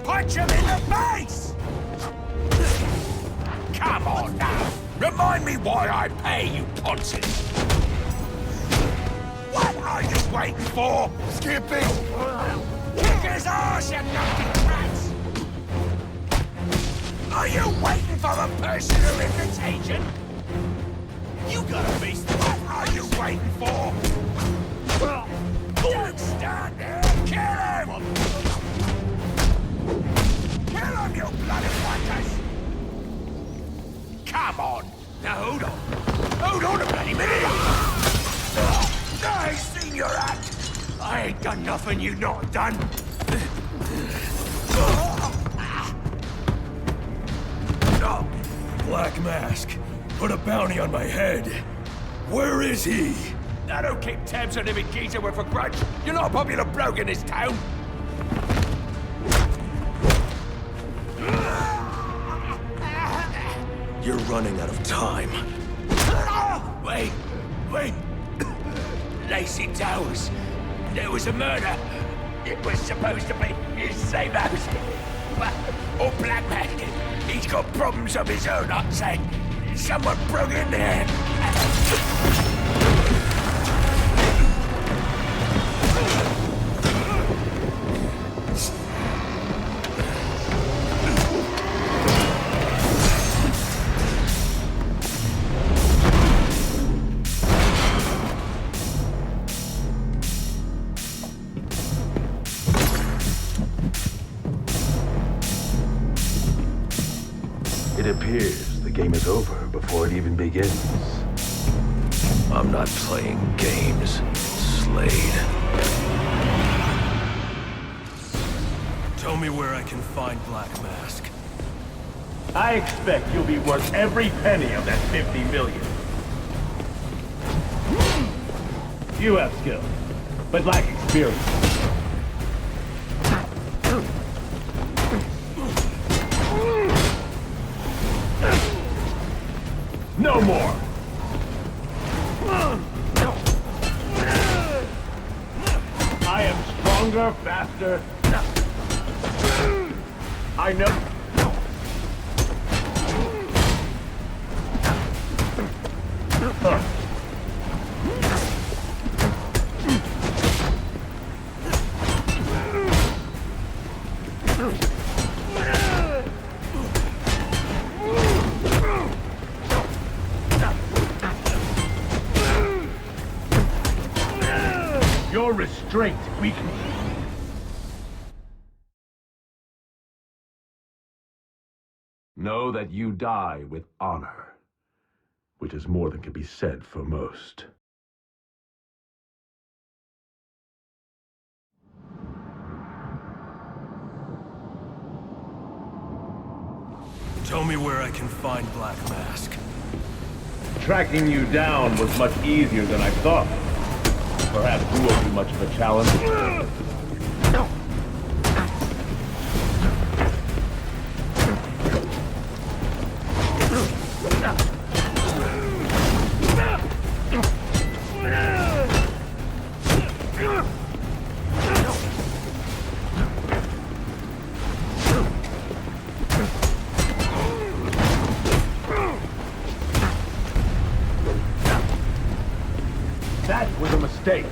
Punch him in the face! Come on now, remind me why I pay you, Ponces. What are you waiting for? Skipping! Kick his ass, you numpty brats! Are you waiting for the personal invitation? You got a beast. What are you waiting for? Don't stand there! Kill him! Kill him, you bloody wankers! Come on! Now hold on! Hold on a bloody minute! I seen your act! I ain't done nothing you not done! Black Mask, put a bounty on my head. Where is he? I don't keep tabs on every geezer with a grudge. You're not a popular bloke in this town. You're running out of time. Wait. Lacey Towers. There was a murder. It was supposed to be his same house. Or Black Mask. He's got problems of his own, I'd say. Someone broke in there. It appears the game is over before it even begins. I'm not playing games, Slade. Tell me where I can find Black Mask. I expect you'll be worth every penny of that 50 million. You have skill, but lack experience. No more! I am stronger, faster. I know. Your restraint weakens. Know that you die with honor, which is more than can be said for most. Tell me where I can find Black Mask. Tracking you down was much easier than I thought. Perhaps you won't be much of a challenge. That was a mistake.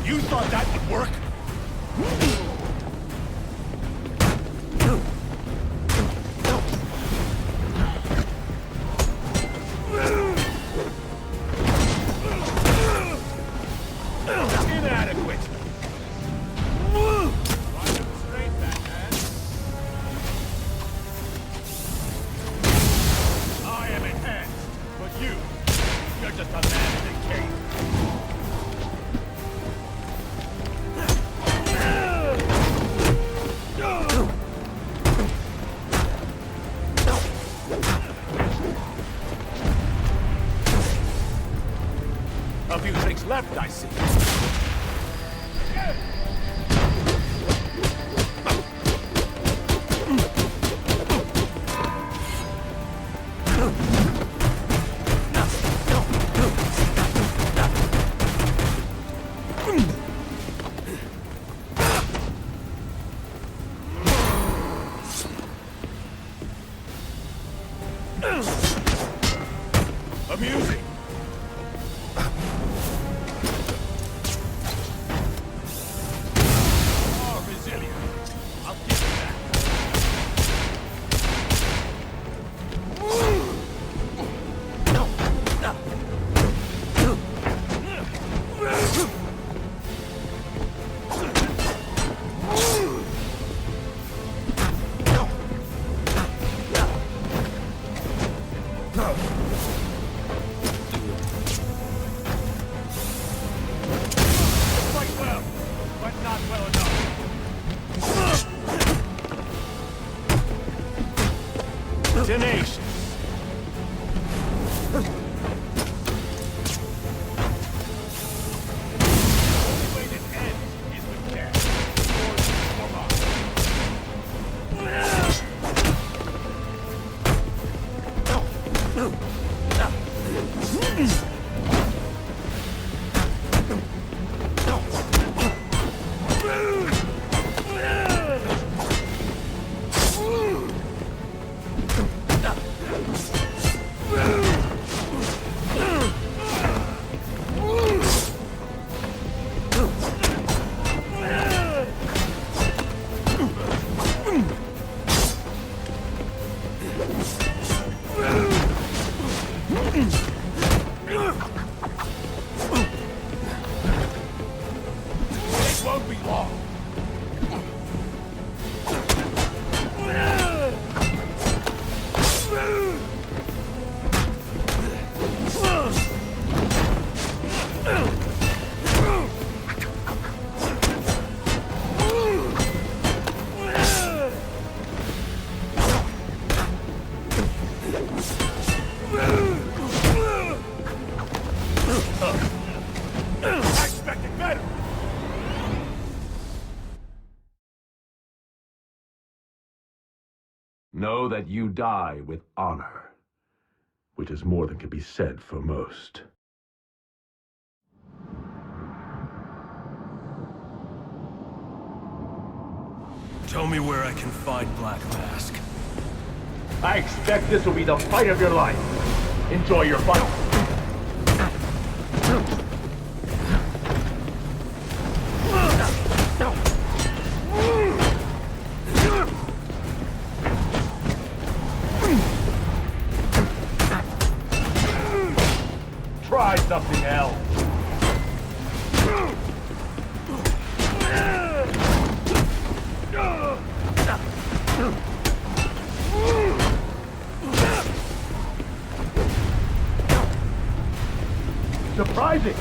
You thought that would work? Inadequate. I am enhanced, but you're just a man in a cage. A few things left, I see. Amusing. Oh, resilient. I'll give you that. Quite well, but not well enough. Tenacious. The way this ends is with death. Or It won't be long. I expected better. Know that you die with honor, which is more than can be said for most. Tell me where I can find Black Mask. I expect this will be the fight of your life. Enjoy your fight. Try something else. Surprising!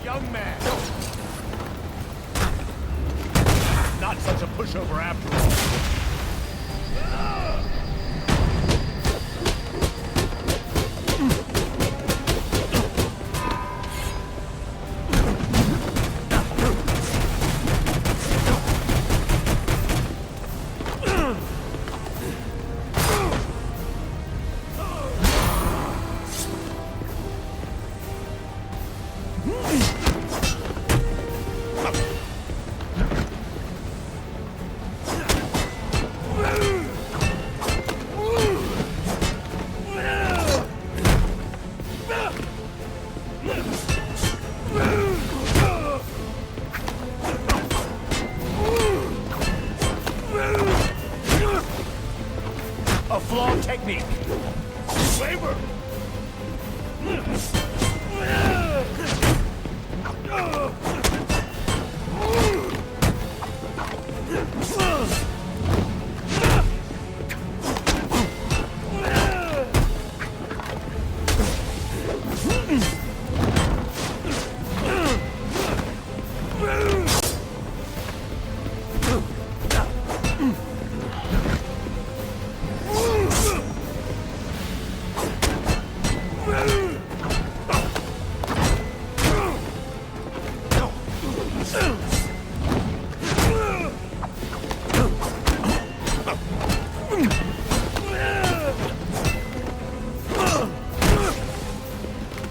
Young man. Not such a pushover after all. A flawed technique. Flavor.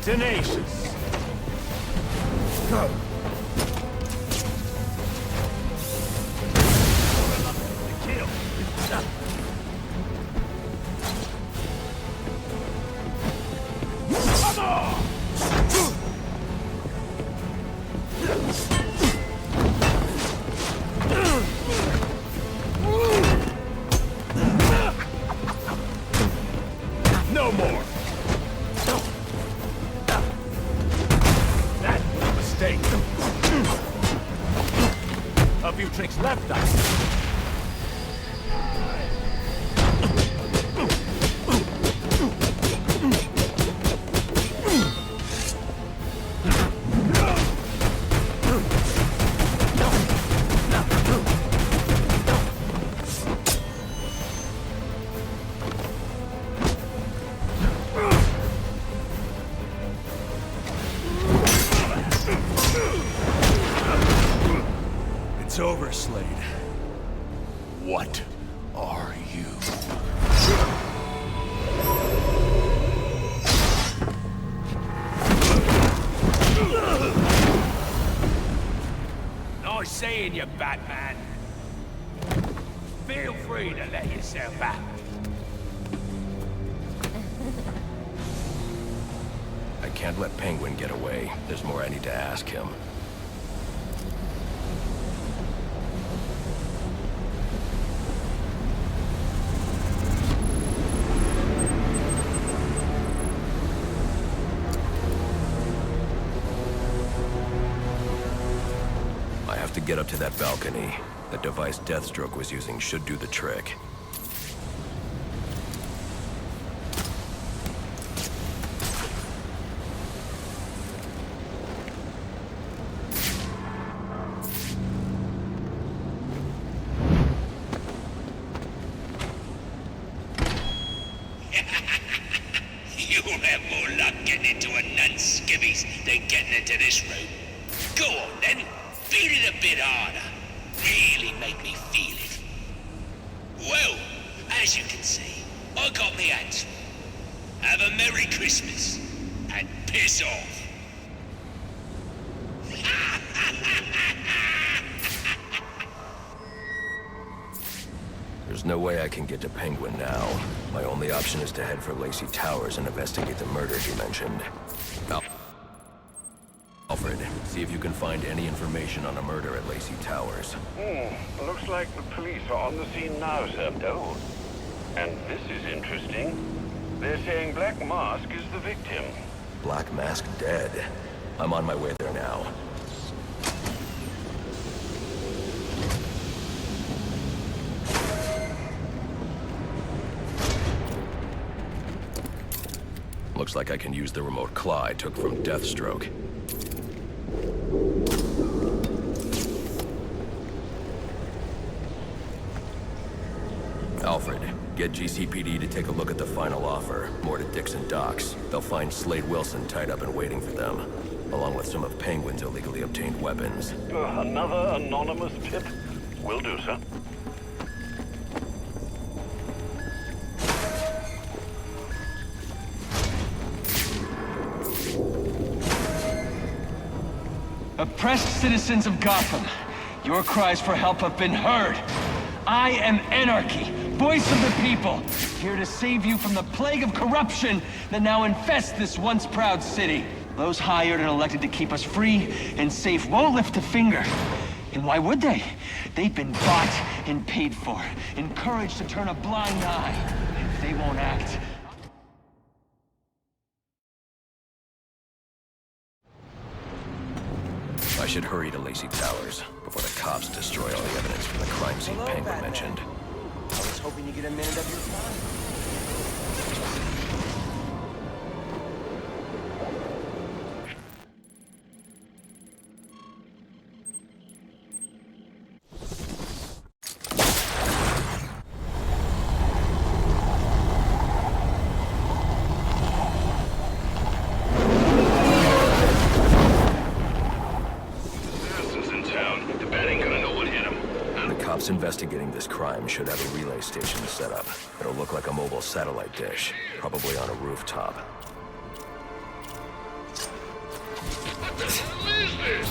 Tenacious. Go. Kill. Come on! No more. A few tricks left us. It's over, Slade. What are you? seeing you, Batman. Feel free to let yourself out. I can't let Penguin get away. There's more I need to ask him. I have to get up to that balcony. The device Deathstroke was using should do the trick. You'll have more luck getting into a nun's skivvies than getting into this room. Go on then, beat it a bit harder. Really make me feel it. Well, as you can see, I got me hands full. Have a Merry Christmas, and piss off. There's no way I can get to Penguin now. My only option is to head for Lacey Towers and investigate the murder he mentioned. Alfred, see if you can find any information on a murder at Lacey Towers. Looks like the police are on the scene now, sir. Oh. And this is interesting. They're saying Black Mask is the victim. Black Mask dead. I'm on my way there now. Looks like I can use the remote claw I took from Deathstroke. Alfred, get GCPD to take a look at the final offer. More to Dixon Docks. They'll find Slade Wilson tied up and waiting for them, along with some of Penguin's illegally obtained weapons. Another anonymous tip? Will do, sir. Oppressed citizens of Gotham, your cries for help have been heard. I am Anarchy, voice of the people, here to save you from the plague of corruption that now infests this once proud city. Those hired and elected to keep us free and safe won't lift a finger. And why would they? They've been bought and paid for, encouraged to turn a blind eye. If they won't act, I should hurry to Lacey Towers before the cops destroy all the evidence from the crime scene Penguin mentioned. I was hoping you'd get a minute of your time. Investigating this crime should have a relay station set up. It'll look like a mobile satellite dish, probably on a rooftop. What the hell is this?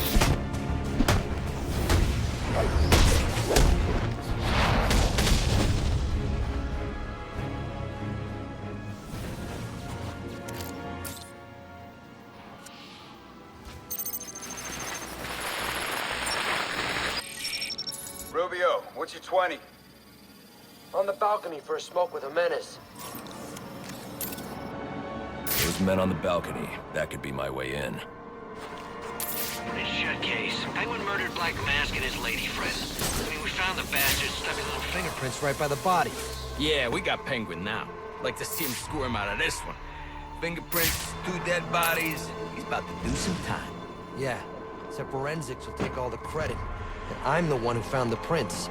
Rubio, what's your 20? On the balcony for a smoke with a menace. Those men on the balcony, that could be my way in. It's your case. Penguin murdered Black Mask and his lady friend. I mean, we found the bastard stuck his little Fingerprints right by the body. Yeah, we got Penguin now. Like to see him squirm out of this one. Fingerprints, 2 dead bodies. He's about to do some time. Yeah, except forensics will take all the credit. And I'm the one who found the prints.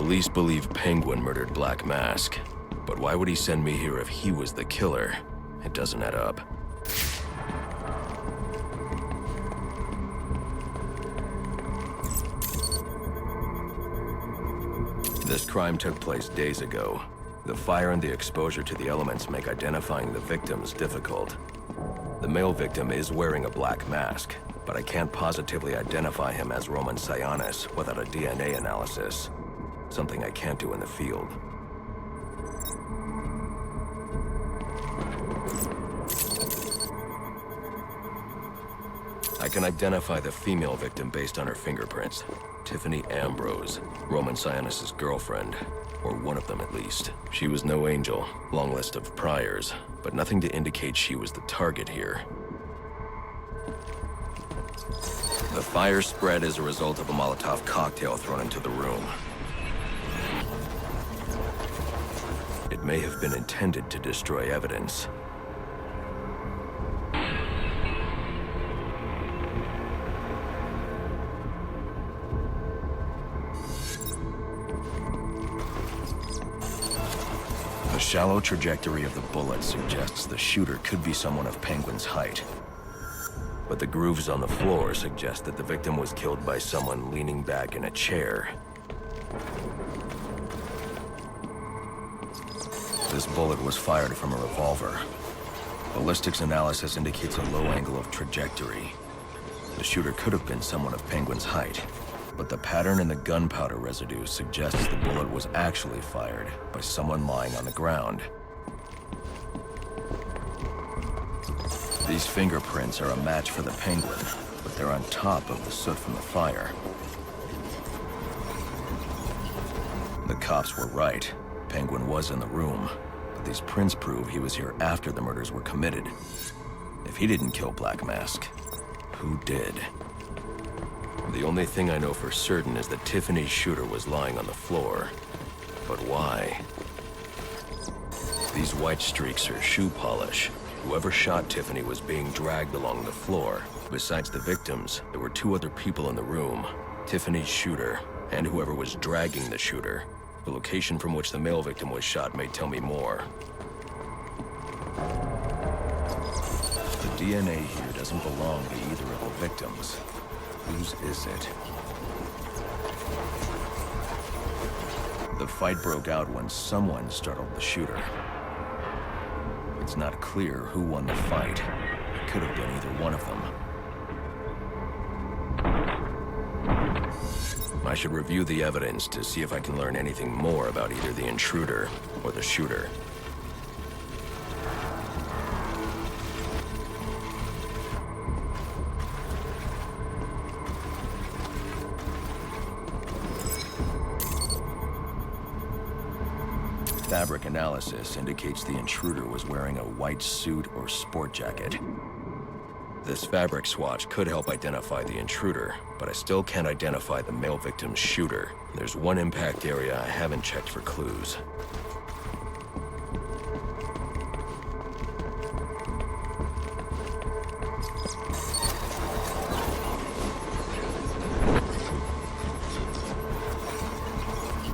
Police believe Penguin murdered Black Mask. But why would he send me here if he was the killer? It doesn't add up. This crime took place days ago. The fire and the exposure to the elements make identifying the victims difficult. The male victim is wearing a black mask, but I can't positively identify him as Roman Sionis without a DNA analysis. Something I can't do in the field. I can identify the female victim based on her fingerprints. Tiffany Ambrose, Roman Sionis' girlfriend. Or one of them at least. She was no angel, long list of priors, but nothing to indicate she was the target here. The fire spread as a result of a Molotov cocktail thrown into the room. It may have been intended to destroy evidence. The shallow trajectory of the bullet suggests the shooter could be someone of Penguin's height. But the grooves on the floor suggest that the victim was killed by someone leaning back in a chair. This bullet was fired from a revolver. Ballistics analysis indicates a low angle of trajectory. The shooter could have been someone of Penguin's height. But the pattern in the gunpowder residue suggests the bullet was actually fired by someone lying on the ground. These fingerprints are a match for the Penguin, but they're on top of the soot from the fire. The cops were right. Penguin was in the room, but these prints prove he was here after the murders were committed. If he didn't kill Black Mask, who did? The only thing I know for certain is that Tiffany's shooter was lying on the floor. But why? These white streaks are shoe polish. Whoever shot Tiffany was being dragged along the floor. Besides the victims, there were two other people in the room. Tiffany's shooter, and whoever was dragging the shooter. The location from which the male victim was shot may tell me more. The DNA here doesn't belong to either of the victims. Whose is it? The fight broke out when someone startled the shooter. It's not clear who won the fight. It could have been either one of them. I should review the evidence to see if I can learn anything more about either the intruder or the shooter. Fabric analysis indicates the intruder was wearing a white suit or sport jacket. This fabric swatch could help identify the intruder, but I still can't identify the male victim's shooter. There's one impact area I haven't checked for clues.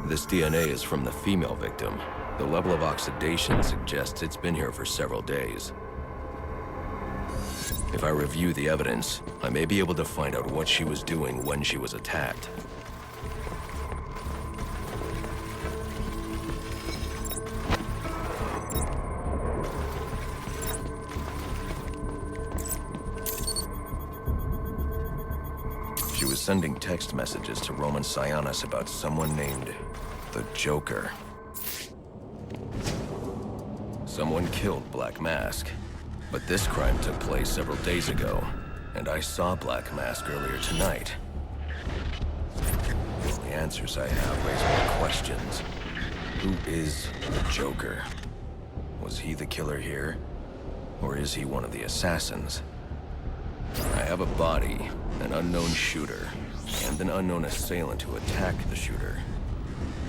This DNA is from the female victim. The level of oxidation suggests it's been here for several days. If I review the evidence, I may be able to find out what she was doing when she was attacked. She was sending text messages to Roman Sionis about someone named the Joker. Someone killed Black Mask, but this crime took place several days ago, and I saw Black Mask earlier tonight. The answers I have raise more questions. Who is the Joker? Was he the killer here? Or is he one of the assassins? I have a body, an unknown shooter, and an unknown assailant who attacked the shooter.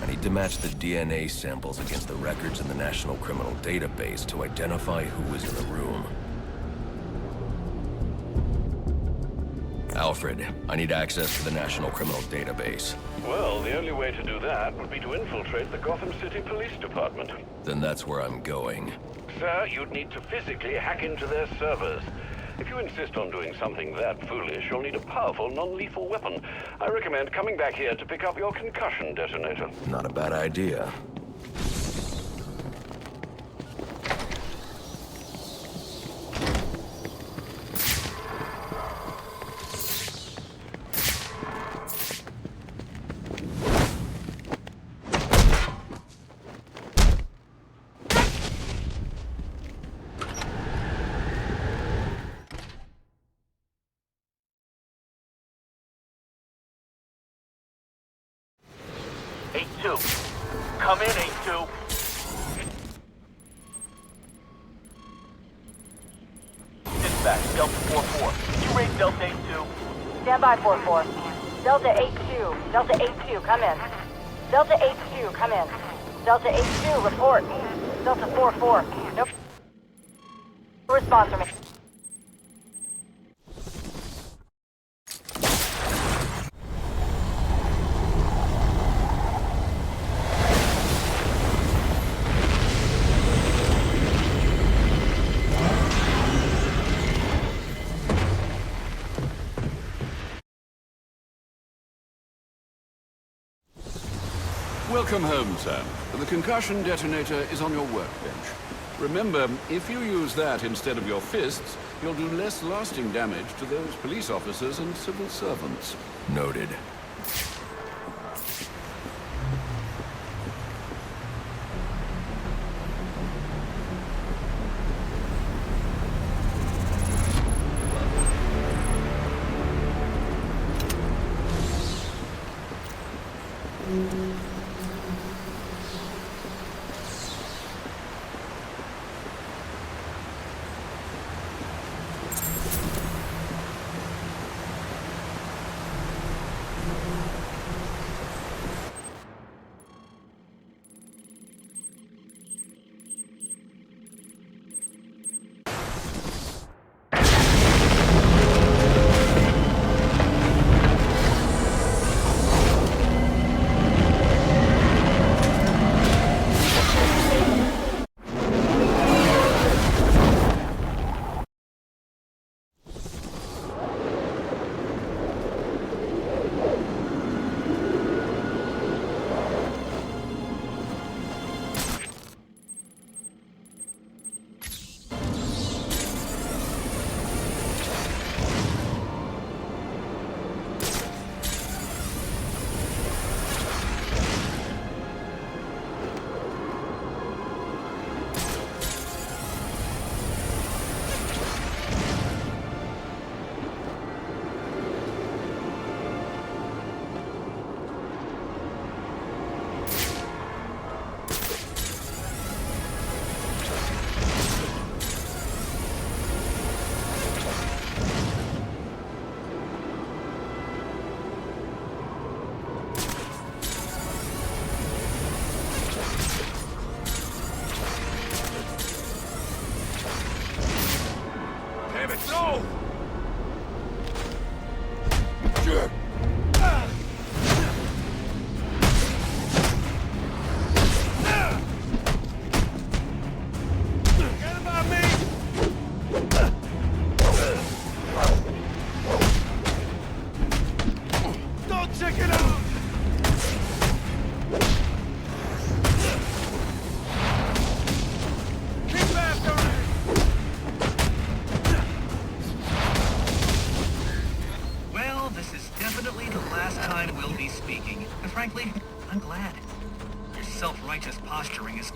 I need to match the DNA samples against the records in the National Criminal Database to identify who was in the room. Alfred, I need access to the National Criminal Database. Well, the only way to do that would be to infiltrate the Gotham City Police Department. Then that's where I'm going. Sir, you'd need to physically hack into their servers. If you insist on doing something that foolish, you'll need a powerful, non-lethal weapon. I recommend coming back here to pick up your concussion detonator. Not a bad idea. Come in, 8-2. Dispatch, Delta 4-4. You read Delta 8-2? Stand by, 4-4. Delta 8-2. Delta 8-2, come in. Delta 8-2, come in. Delta 8-2, report. Delta 4-4. Nope. Response from me. Welcome home, sir. The concussion detonator is on your workbench. Remember, if you use that instead of your fists, you'll do less lasting damage to those police officers and civil servants. Noted.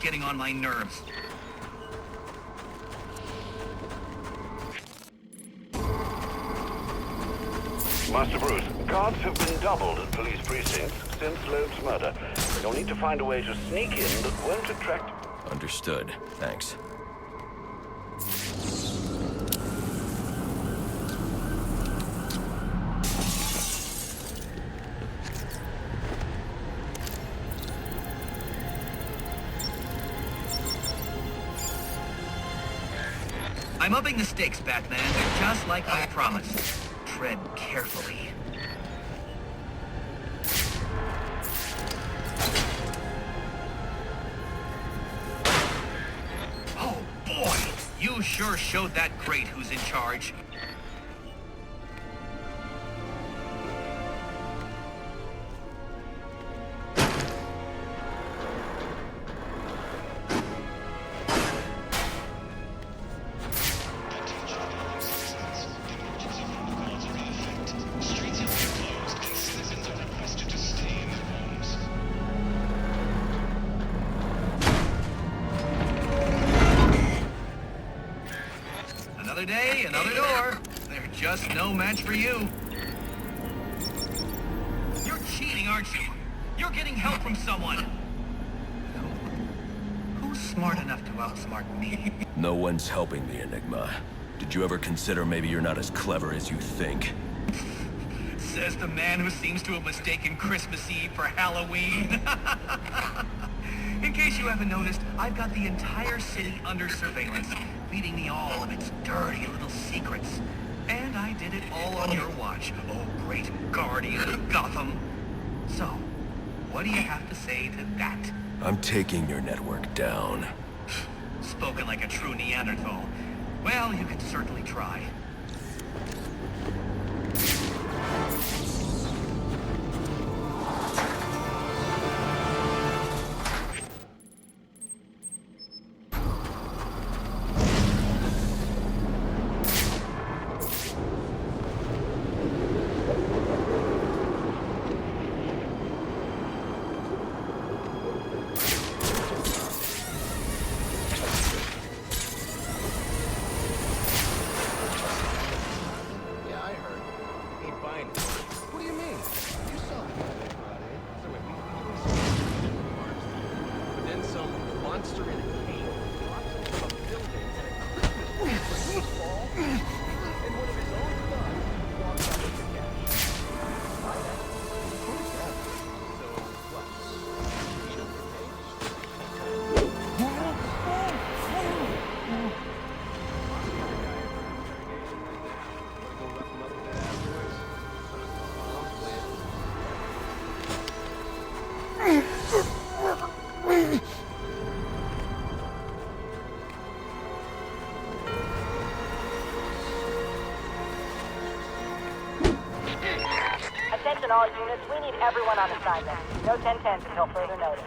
Getting on my nerves. Master Bruce, guards have been doubled at police precincts since Loeb's murder. You'll need to find a way to sneak in that won't attract... Understood. Thanks. I'm upping the stakes, Batman, just like I promised. Tread carefully. You sure showed that great who's in charge. Another day, another door. They're just no match for you. You're cheating, aren't you? You're getting help from someone. Who's smart enough to outsmart me? No one's helping me, Enigma. Did you ever consider maybe you're not as clever as you think? Says the man who seems to have mistaken Christmas Eve for Halloween. In case you haven't noticed, I've got the entire city under surveillance, feeding me all of its dirty little secrets. And I did it all on your watch, oh great guardian of Gotham. So, what do you have to say to that? I'm taking your network down. Spoken like a true Neanderthal. Well, you could certainly try. Attention all units, we need everyone on assignment. No 10-10s until further notice.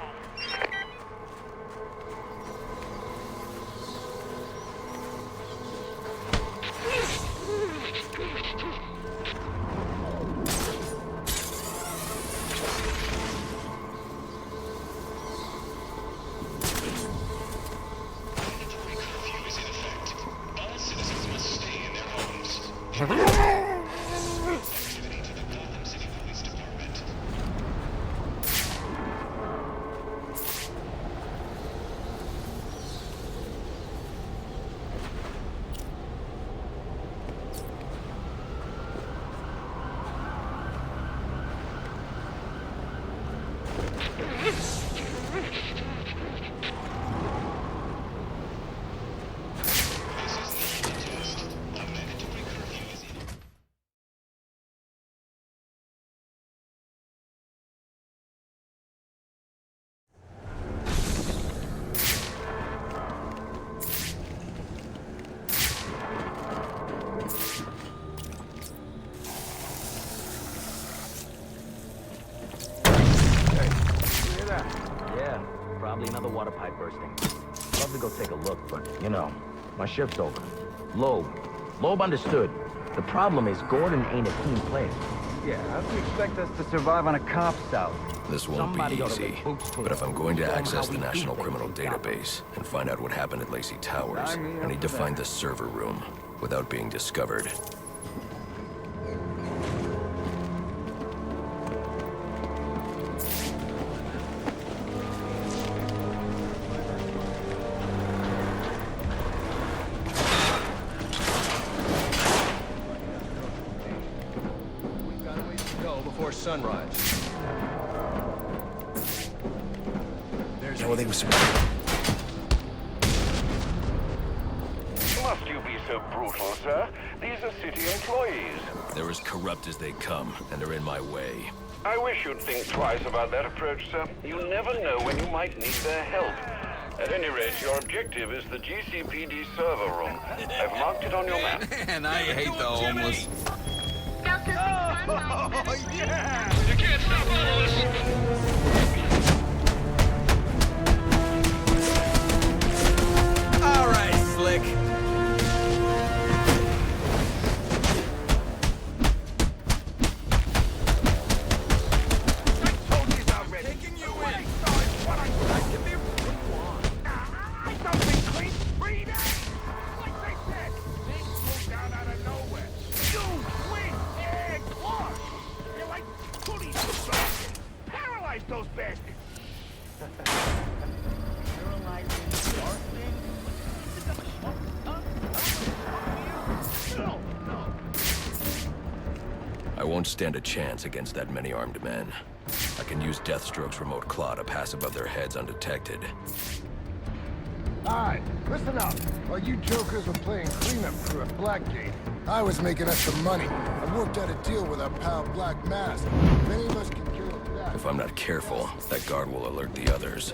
Probably another water pipe bursting. Love to go take a look, but, you know, my shift's over. Loeb understood. The problem is Gordon ain't a team player. Yeah, how do you expect us to survive on a cop's out? This won't be easy, but if I'm going to access the National Criminal Database and find out what happened at Lacey Towers, I need to find the server room without being discovered. Before sunrise. There's how they were Must you be so brutal, sir? These are city employees. They're as corrupt as they come, and they're in my way. I wish you'd think twice about that approach, sir. You never know when you might need their help. At any rate, your objective is the GCPD server room. I've marked it on your map. Man, I hate the homeless. Oh, yeah! You can't stop all of us! All right, Slick. Those bastards! I won't stand a chance against that many armed men. I can use Deathstroke's remote claw to pass above their heads undetected. Alright, listen up. While you jokers were playing cleanup crew at Blackgate, I was making us some money. I worked out a deal with our pal Black Mask. If any of us can kill that... If I'm not careful, that guard will alert the others.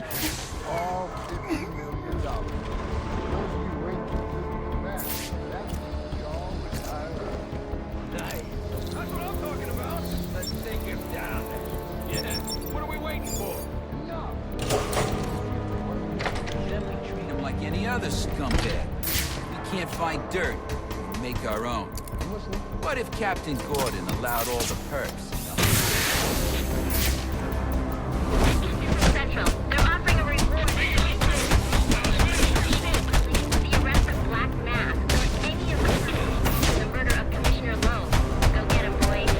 All $50 million. Those of you who ain't completely mad, that's what y'all retire. Nice. That's what I'm talking about. Let's take him down. Yeah. What are we waiting for? Then we treat him like any other scumbag. We can't find dirt. We make our own. What if Captain Gordon allowed all the perks? Central. They're offering a reward. The arrest of Black Mask, or maybe the murder of Commissioner Lowe. Go get him, boys.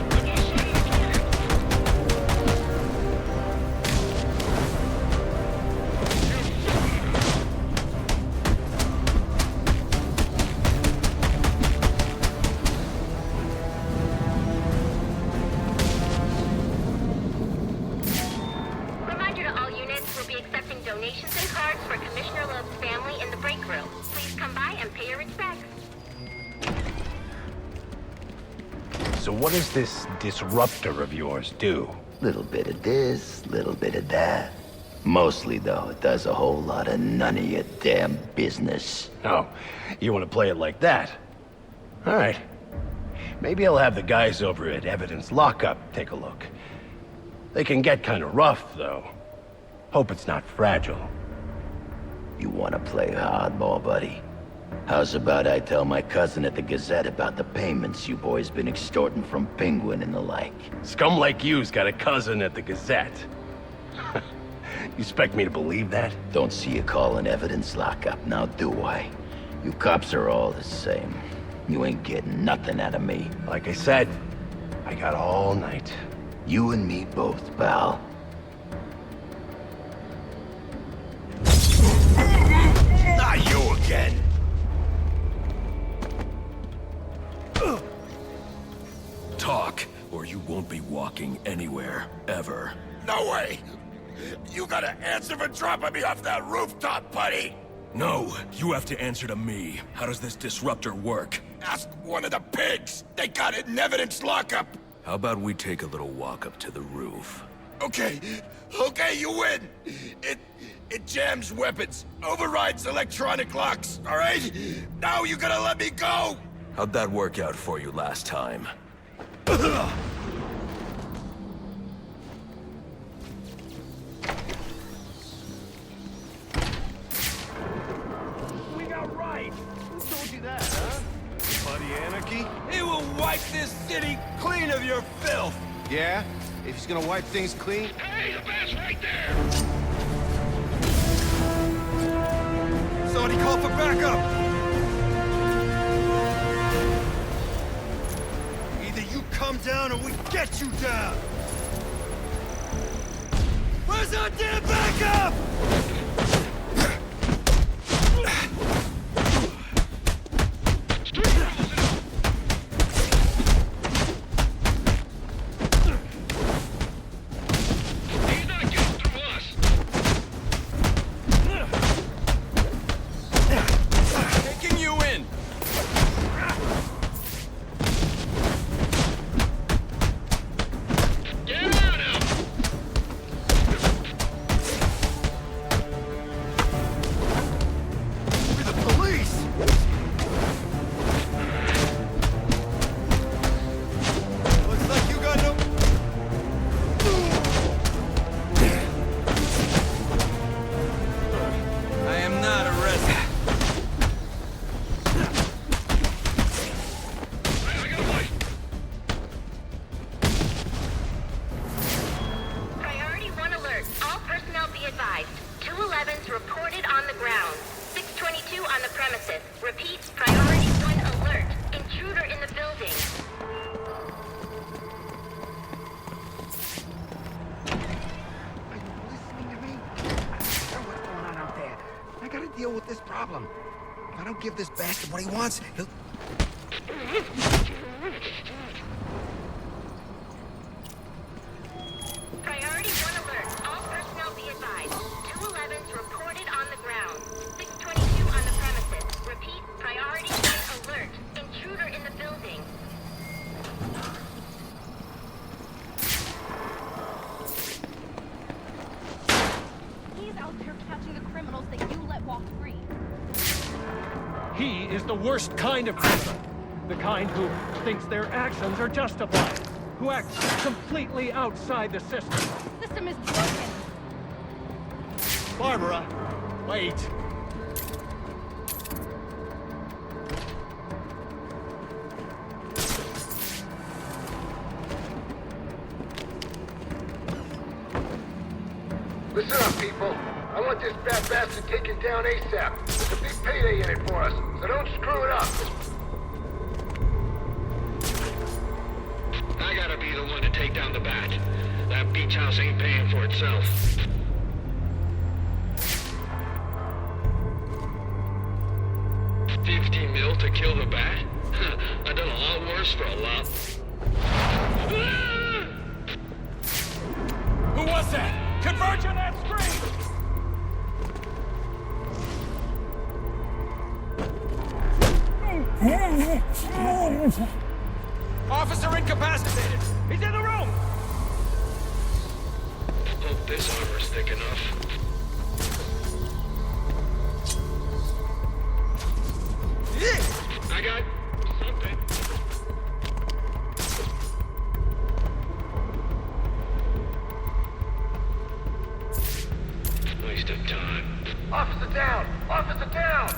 Reminder to all units, we'll be accepting donations and cards for Commissioner Love's family in the break room. Please come by and pay your respects. So what does this disruptor of yours do? Little bit of this, little bit of that. Mostly, though, it does a whole lot of none of your damn business. Oh, you want to play it like that? All right. Maybe I'll have the guys over at Evidence Lockup take a look. They can get kind of rough, though. Hope it's not fragile. You want to play hardball, buddy? How's about I tell my cousin at the Gazette about the payments you boys been extorting from Penguin and the like? Scum like you's got a cousin at the Gazette. You expect me to believe that? Don't see you calling Evidence Lockup, now do I? You cops are all the same. You ain't getting nothing out of me. Like I said, I got all night. You and me both, pal. Not you again! Talk, or you won't be walking anywhere, ever. No way! You gotta answer for dropping me off that rooftop, buddy! No, you have to answer to me. How does this disruptor work? Ask one of the pigs! They got it in Evidence Lockup! How about we take a little walk up to the roof? Okay, you win! It jams weapons, overrides electronic locks, alright? Now you gotta let me go! How'd that work out for you last time? We got right. Who told you that, huh? Bloody anarchy? He will wipe this city clean of your filth. Yeah? If he's gonna wipe things clean? Hey, the band's right there. Somebody call for backup! Either you come down or we get you down! Where's our damn backup? 211's reported on the ground. 622 on the premises. Repeat, priority 1 alert. Intruder in the building. Are you listening to me? I don't care what's going on out there. I gotta deal with this problem. If I don't give this bastard what he wants, he'll... Priority 1 alert. All personnel be advised. 211's reported on the ground. 622 on the premises. Repeat, priority 1 alert. Intruder in the building. He's out there catching the criminals that you let walk free. He is the worst kind of criminal. The kind who thinks their actions are justified. Who acts completely outside the system. The system is broken. Barbara, wait. Listen up, people. I want this bad bastard taken down ASAP. There's a big payday in it for us, so don't screw it up. I gotta be the one to take down the bat. That beach house ain't paying for itself. $50 million to kill the bat? I've done a lot worse for a lot. Who was that? Converge on that screen! Officer incapacitated! He's in the room! Hope this armor's thick enough. I got something. Waste of time. Officer down! Officer down!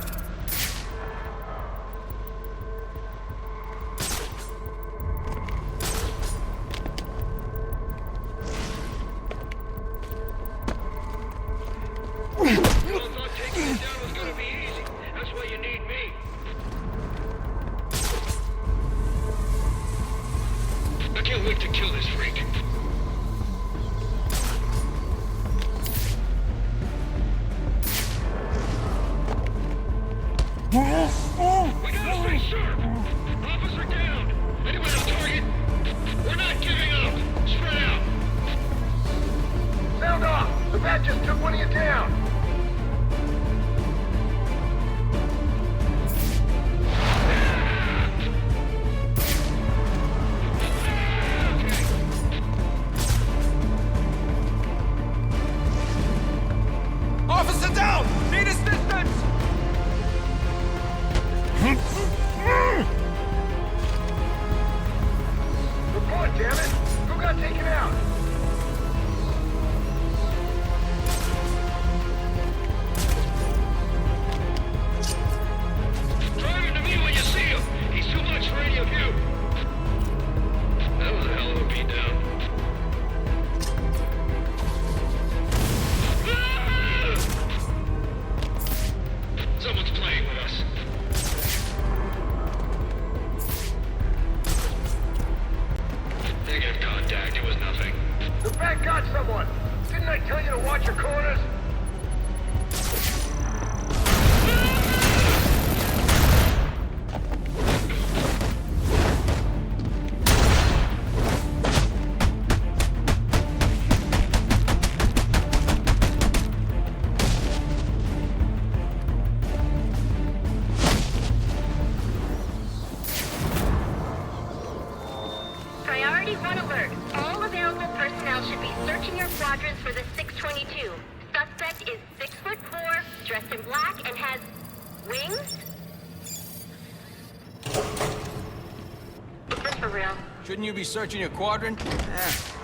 Shouldn't you be searching your quadrant?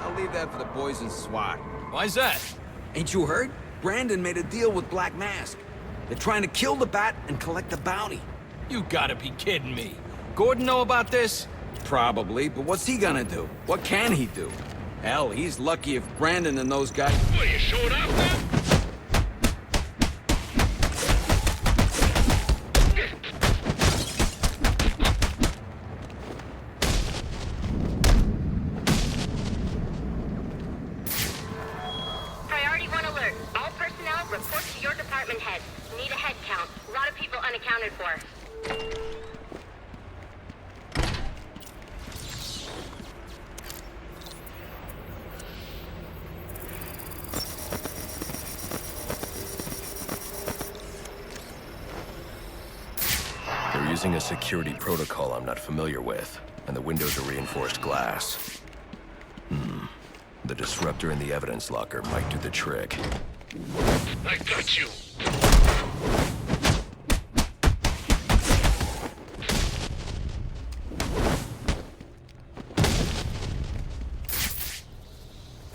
I'll leave that for the boys in SWAT. Why's that? Ain't you heard? Brandon made a deal with Black Mask. They're trying to kill the bat and collect the bounty. You gotta be kidding me. Gordon know about this? Probably, but what's he gonna do? What can he do? Hell, he's lucky if Brandon and those guys... What, are you showing up then? report to your department head. Need a head count. A lot of people unaccounted for. They're using a security protocol I'm not familiar with, and the windows are reinforced glass. The disruptor in the evidence locker might do the trick. I got you!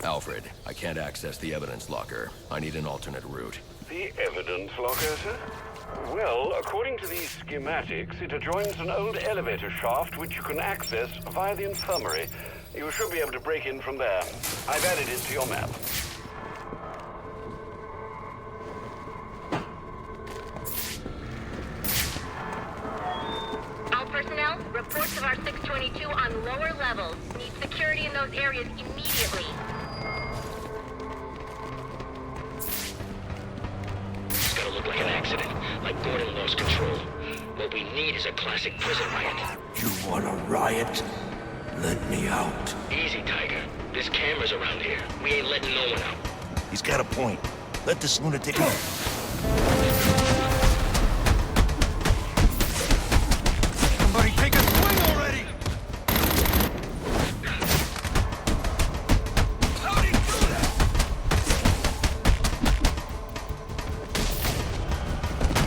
Alfred, I can't access the evidence locker. I need an alternate route. The evidence locker, sir? Well, according to these schematics, it adjoins an old elevator shaft which you can access via the infirmary. You should be able to break in from there. I've added it to your map. All personnel, reports of our 622 on lower levels. Need security in those areas immediately. It's gotta look like an accident, like Gordon lost control. What we need is a classic prison riot. You want a riot? Let me out. Easy, Tiger. There's cameras around here. We ain't letting no one out. He's got a point. Let this lunatic... Somebody take a swing already! How'd he do that?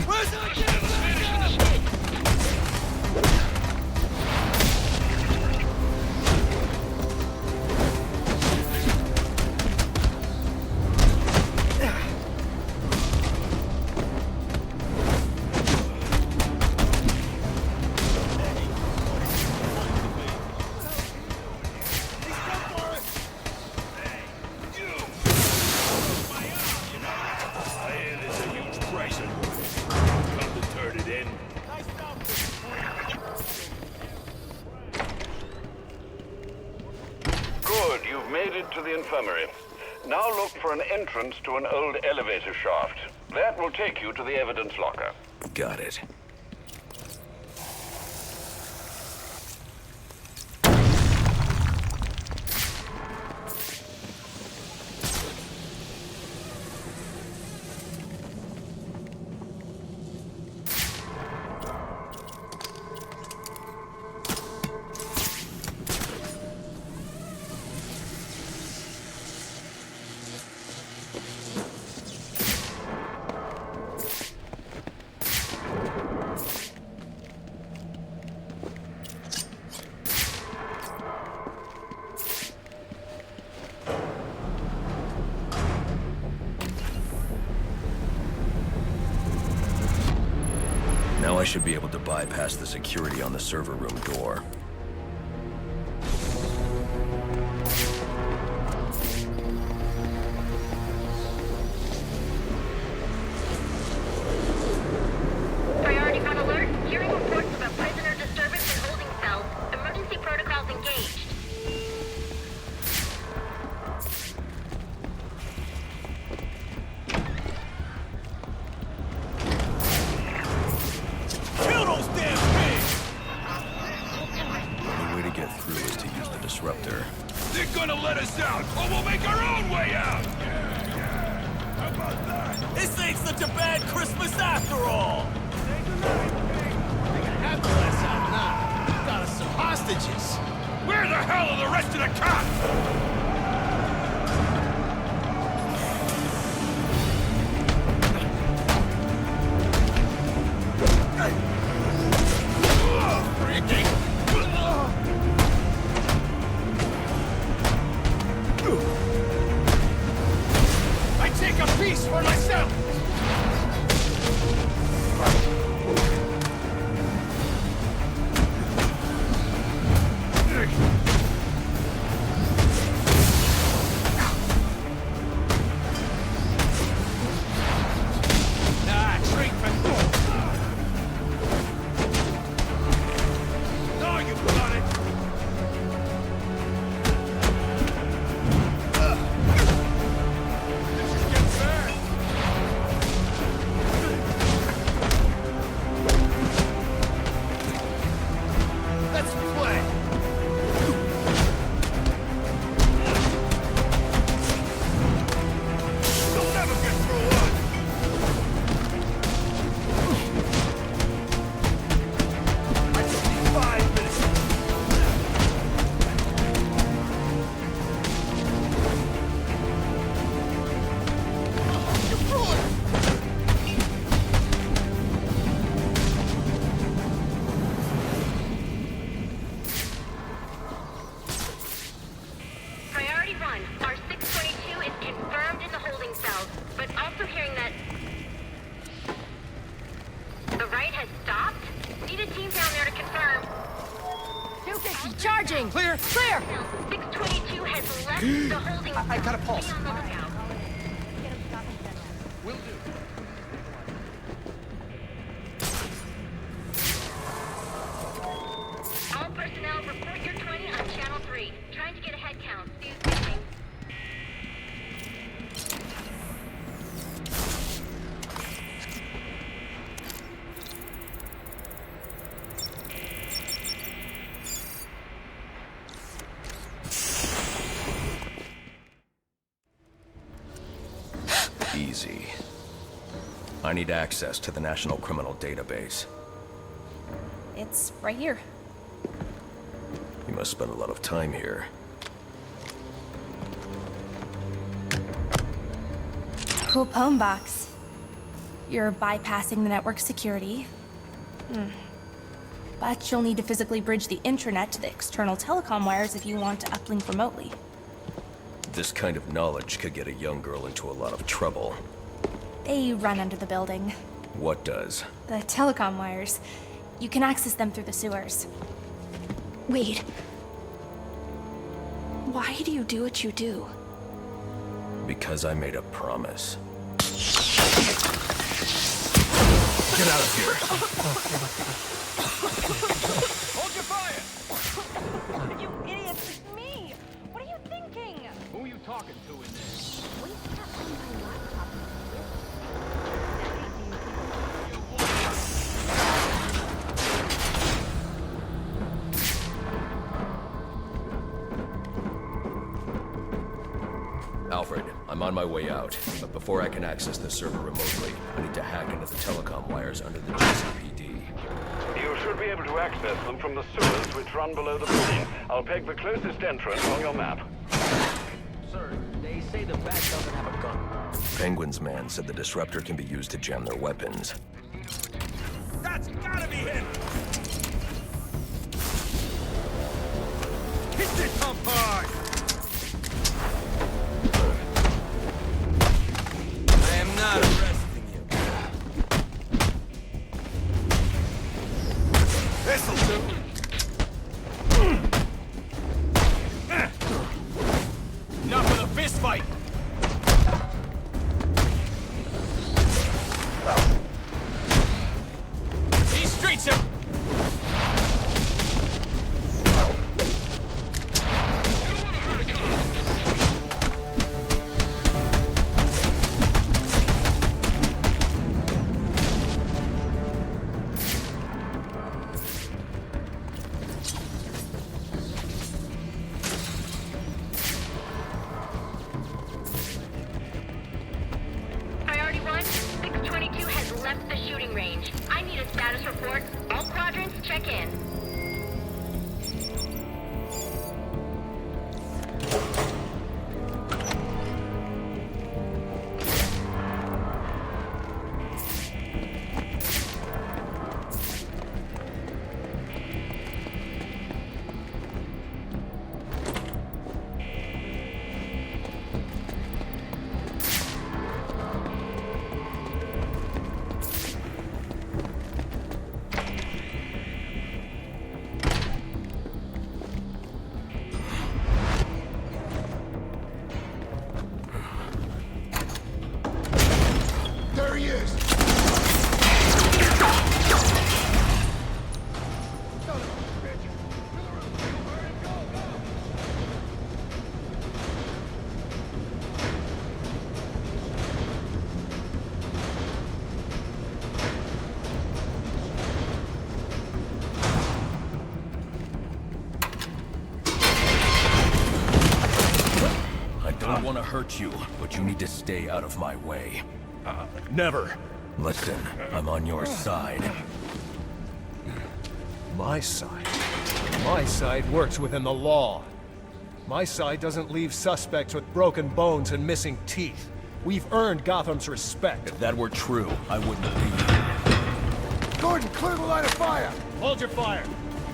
Where's that kid? Spanish in the smoke! Good, you've made it to the infirmary. Now look for an entrance to an old elevator shaft. That will take you to the evidence locker. Got it. Now I should be able to bypass the security on the server room door. Priority 1 alert. Hearing reports of a prisoner disturbance in holding cells. Emergency protocols engaged. Kill those damn pigs! The only way to get through is to use the disruptor. They're gonna let us out, or we'll make our own way out! Yeah. How about that? This ain't such a bad Christmas after all! Have to let us out now. Got us some hostages. Where the hell are the rest of the cops? I take a piece for myself. I'm also hearing that the right has stopped. Need a team down there to confirm. 250, charging! Clear! Clear! 622 has left the holding. I got a pulse. Be on the lookout. Will do. All personnel, report your 20 on Channel 3. Trying to get a head count. Fuse missing. Easy. I need access to the National Criminal Database. It's right here. You must spend a lot of time here. Cool poem box. You're bypassing the network security. But you'll need to physically bridge the intranet to the external telecom wires if you want to uplink remotely. This kind of knowledge could get a young girl into a lot of trouble. They run under the building. What does? The telecom wires. You can access them through the sewers. Wait. Why do you do what you do? Because I made a promise. Get out of here! Hold your fire! You idiot! It's me! What are you thinking? Who are you talking to in there? We can't find my laptop. Alfred, I'm on my way out, but before I can access the server remotely, I need to hack into the telecom wires under the GCPD. You should be able to access them from the sewers which run below the building. I'll peg the closest entrance on your map. Sir, they say the bat doesn't have a gun. Penguin's man said the disruptor can be used to jam their weapons. That's gotta be him! Hit this pump hard! I am not arresting you. This'll do! Enough of the fist fight! These streets are... Priority 1, 622 has left the shooting range. I need a status report. All quadrants, check in. There he is! I don't want to hurt you, but you need to stay out of my way. Never. Listen, I'm on your side. My side? My side works within the law. My side doesn't leave suspects with broken bones and missing teeth. We've earned Gotham's respect. If that were true, I wouldn't be here. Gordon, clear the line of fire! Hold your fire.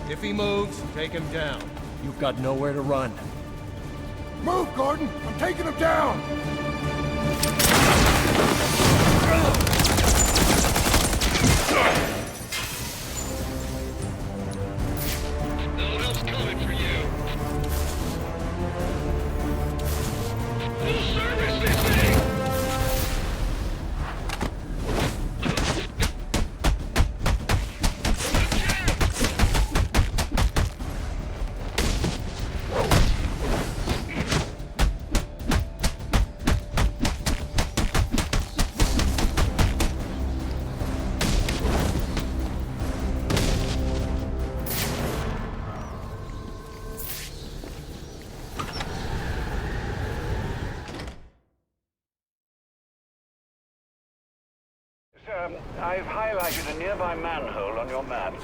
If he moves, take him down. You've got nowhere to run. Move, Gordon! I'm taking him down! I've highlighted a nearby manhole on your map.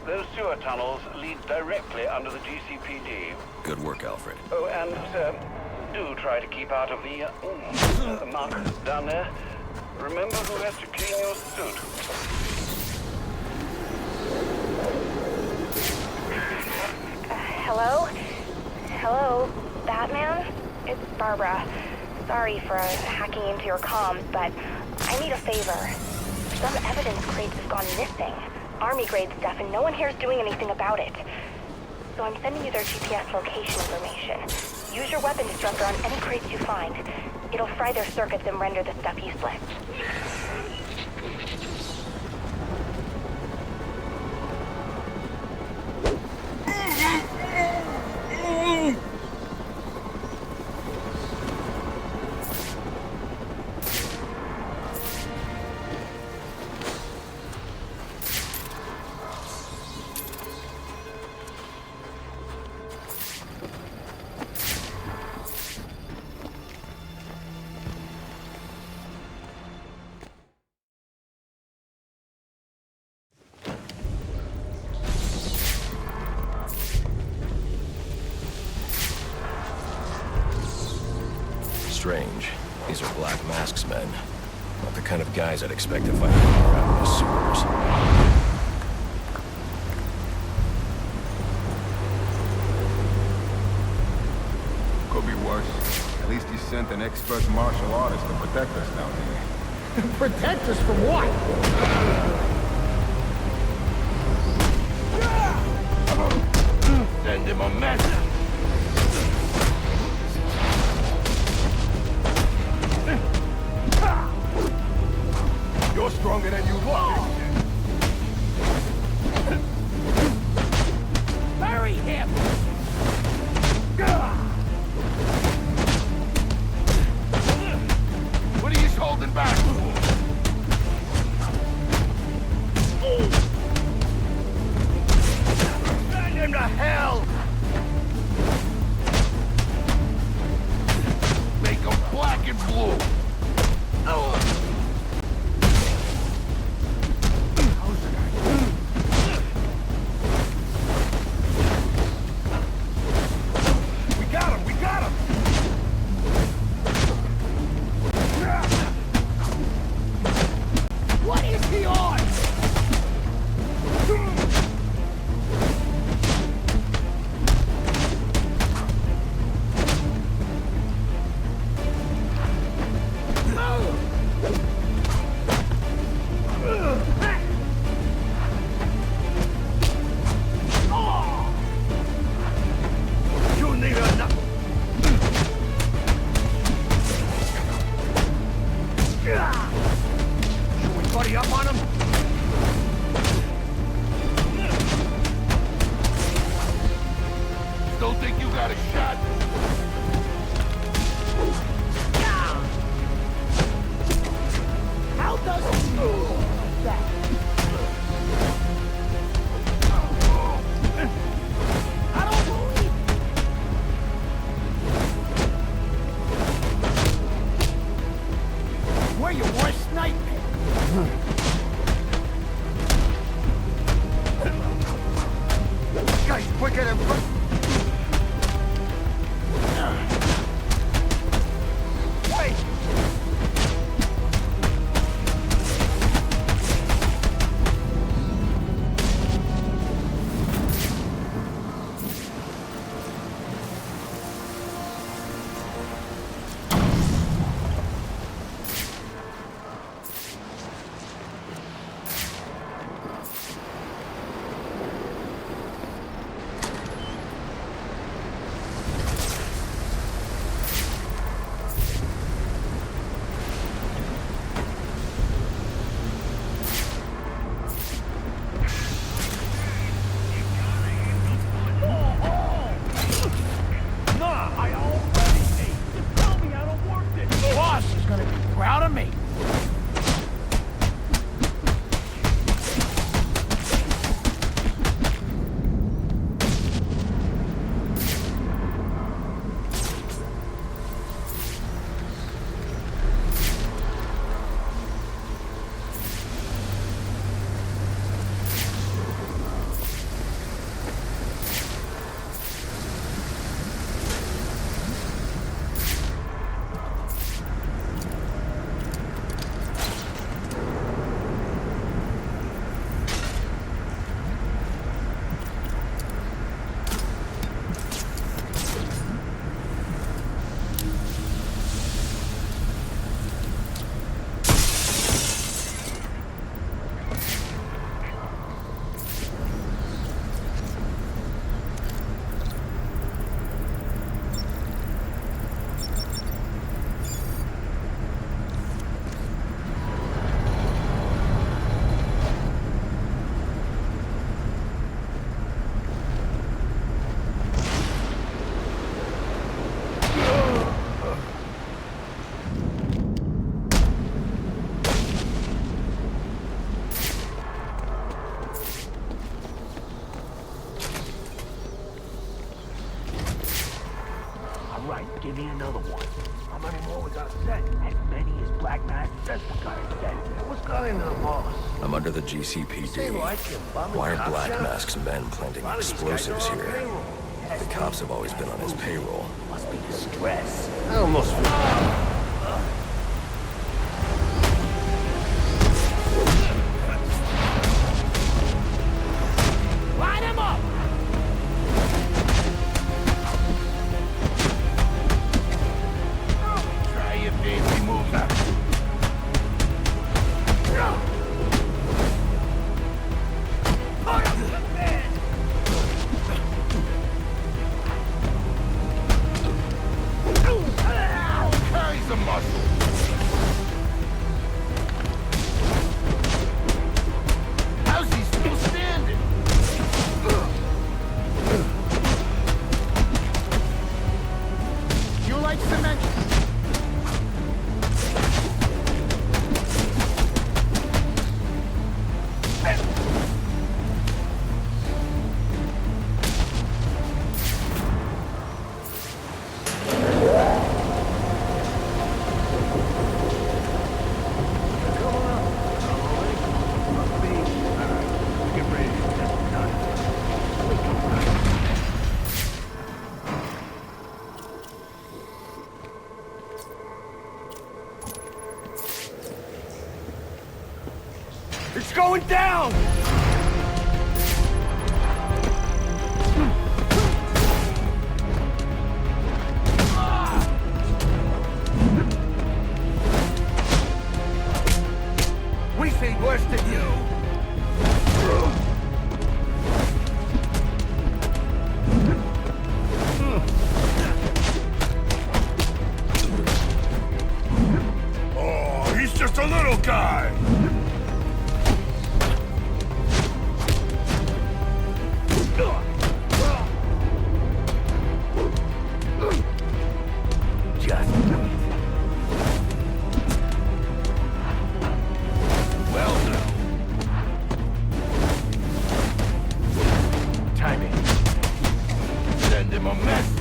Those sewer tunnels lead directly under the GCPD. Good work, Alfred. Oh, and, sir, do try to keep out of the muck down there. Remember who has to clean your suit. Hello? Hello, Batman? It's Barbara. Sorry for hacking into your comms, but I need a favor. Some evidence crates have gone missing. Army-grade stuff, and no one here is doing anything about it. So I'm sending you their GPS location information. Use your weapon disruptor on any crates you find. It'll fry their circuits and render the stuff useless. Strange. These are Black Mask's men. Not the kind of guys I'd expect to find around in the sewers. Could be worse. At least he sent an expert martial artist to protect us down here. Protect us from what? Send him a message. You're stronger than you look. Bury him! What are you holding back? Send him to hell! Make them black and blue. What is he on? You need enough. Should we buddy up on him? Still think you got a shot? How does he move that? I don't believe it. We're your worst nightmare. This guy's quicker than... Wait! Black Mask, that's the guy said. What's got into the boss? I'm under the Say GCPD. like him, bomb Why the are cop Black shop? Mask's men planting A lot of these guys explosives are on here? payroll. The cops have always been on his payroll. Must be the stress. I almost feel... Line him up! Try your baby move now. Carries a muscle. How's he still standing? You like cement? It's going down! We see worse than you! Oh, he's just a little guy! Just wait. Well now. Timing. Send him a message.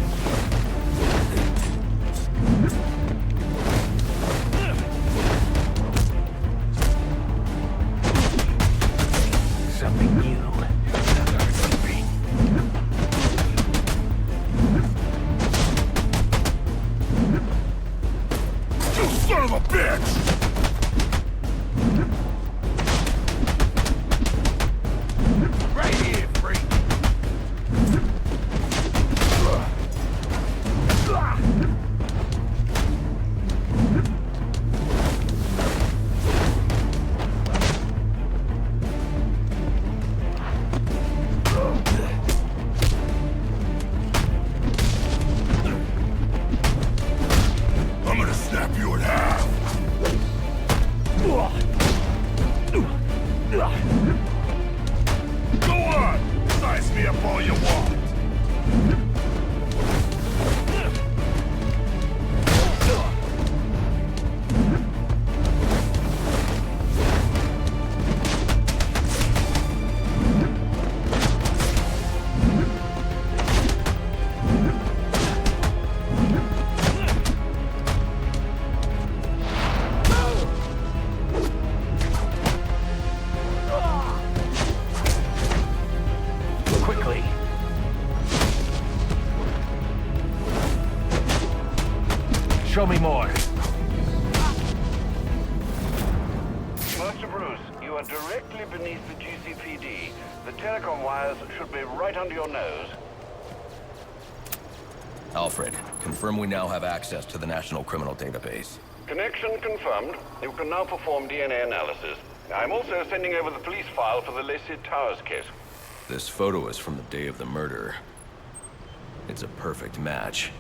Something new. You son of a bitch! Right here, freak. I'm gonna snap you in half! Go on! Size me up all you want! Quickly. Show me more. Master Bruce, you are directly beneath the GCPD. The telecom wires should be right under your nose. Alfred, confirm we now have access to the National Criminal Database. Connection confirmed. You can now perform DNA analysis. I'm also sending over the police file for the Lacey Towers case. This photo is from the day of the murder. It's a perfect match.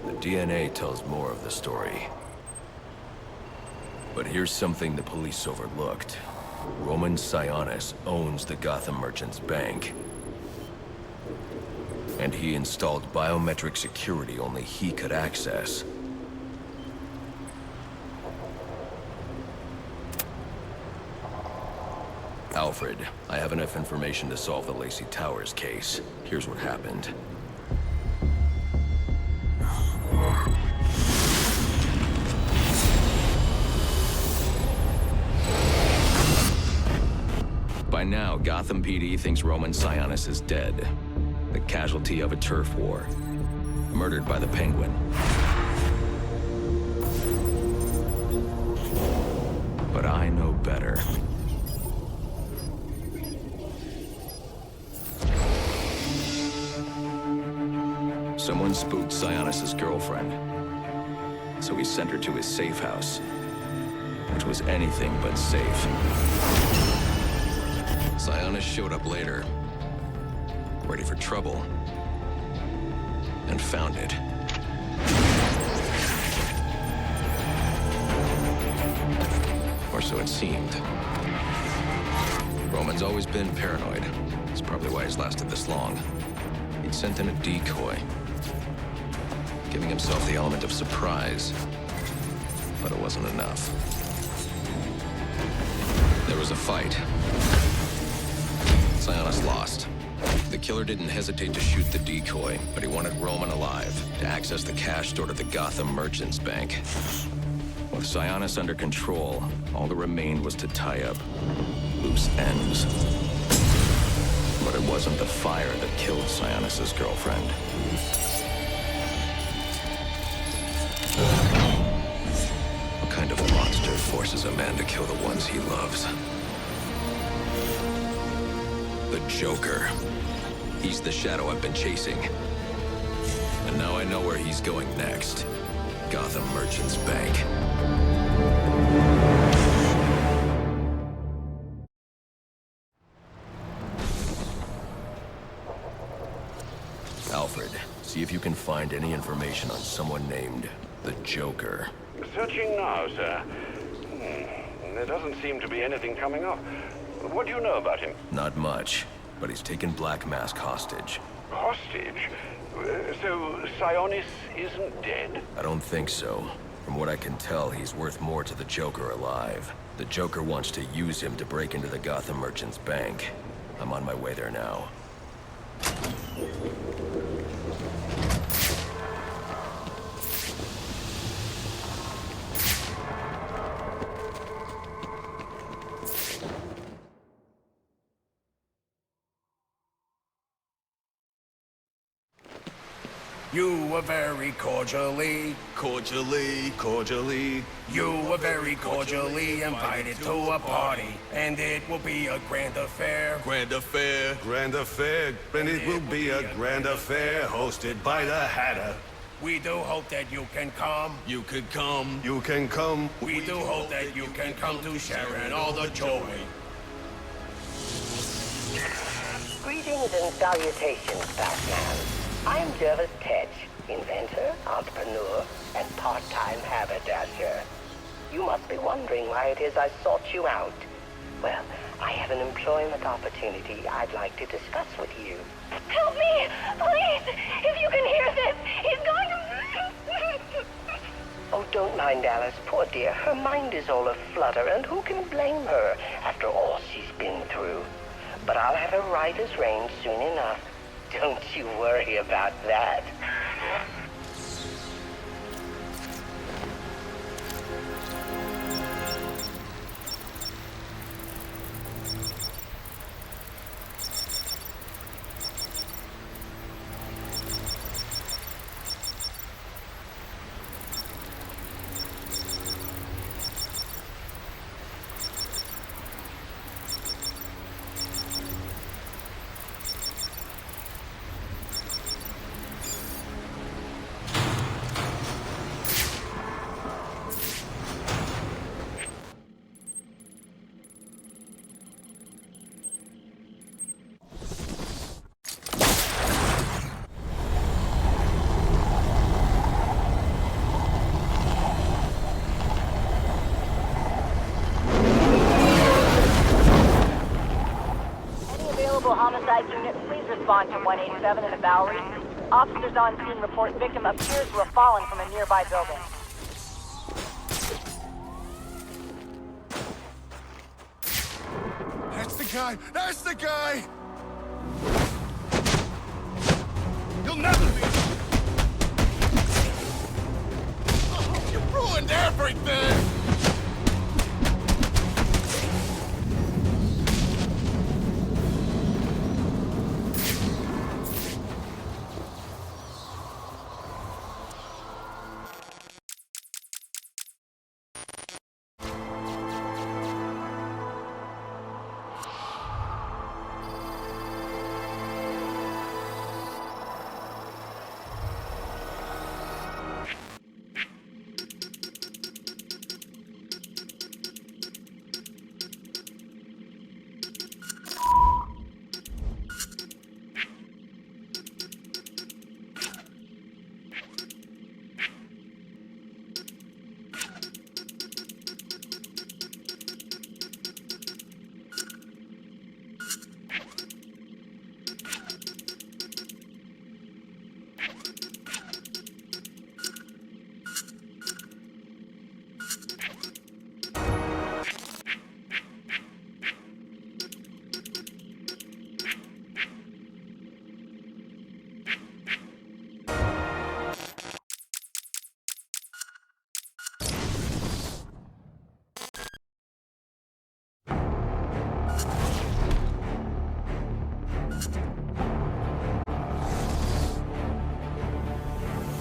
The DNA tells more of the story. But here's something the police overlooked. Roman Sionis owns the Gotham Merchants Bank. And he installed biometric security only he could access. Alfred, I have enough information to solve the Lacey Towers case. Here's what happened. By now, Gotham PD thinks Roman Sionis is dead. The casualty of a turf war. Murdered by the Penguin. But I know better. Someone spooked Sionis' girlfriend. So he sent her to his safe house. Which was anything but safe. Sionis showed up later. Ready for trouble. And found it. Or so it seemed. Roman's always been paranoid. That's probably why he's lasted this long. He'd sent in a decoy. Giving himself the element of surprise. But it wasn't enough. There was a fight. Sionis lost. The killer didn't hesitate to shoot the decoy, but he wanted Roman alive to access the cash stored at the Gotham Merchants Bank. With Sionis under control, all that remained was to tie up loose ends. But it wasn't the fire that killed Sionis' girlfriend. What kind of monster forces a man to kill the ones he loves? The Joker. He's the shadow I've been chasing. And now I know where he's going next. Gotham Merchants Bank. Alfred, see if you can find any information on someone named the Joker. Searching now, sir. There doesn't seem to be anything coming up. What do you know about him? Not much, but he's taken Black Mask hostage. Hostage? So Sionis isn't dead? I don't think so. From what I can tell, he's worth more to the Joker alive. The Joker wants to use him to break into the Gotham Merchants Bank. I'm on my way there now. You were very cordially, you were very cordially invited to a party, and it will be a grand affair. Grand affair, and it will be a grand affair hosted by the Hatter. We do hope that you can come. You can come. We do hope that you can come to share in all the joy. Greetings and salutations, Batman. I'm Jervis Tetch, inventor, entrepreneur, and part-time haberdasher. You must be wondering why it is I sought you out. Well, I have an employment opportunity I'd like to discuss with you. Help me! Please! If you can hear this, he's going to... Oh, don't mind Alice, poor dear. Her mind is all aflutter, and who can blame her after all she's been through? But I'll have her right as rain soon enough. Don't you worry about that. Homicide unit, please respond to 187 in the Bowery. Officers on scene report victim appears to have fallen from a nearby building. That's the guy! That's the guy! You'll never be... Oh, you ruined everything!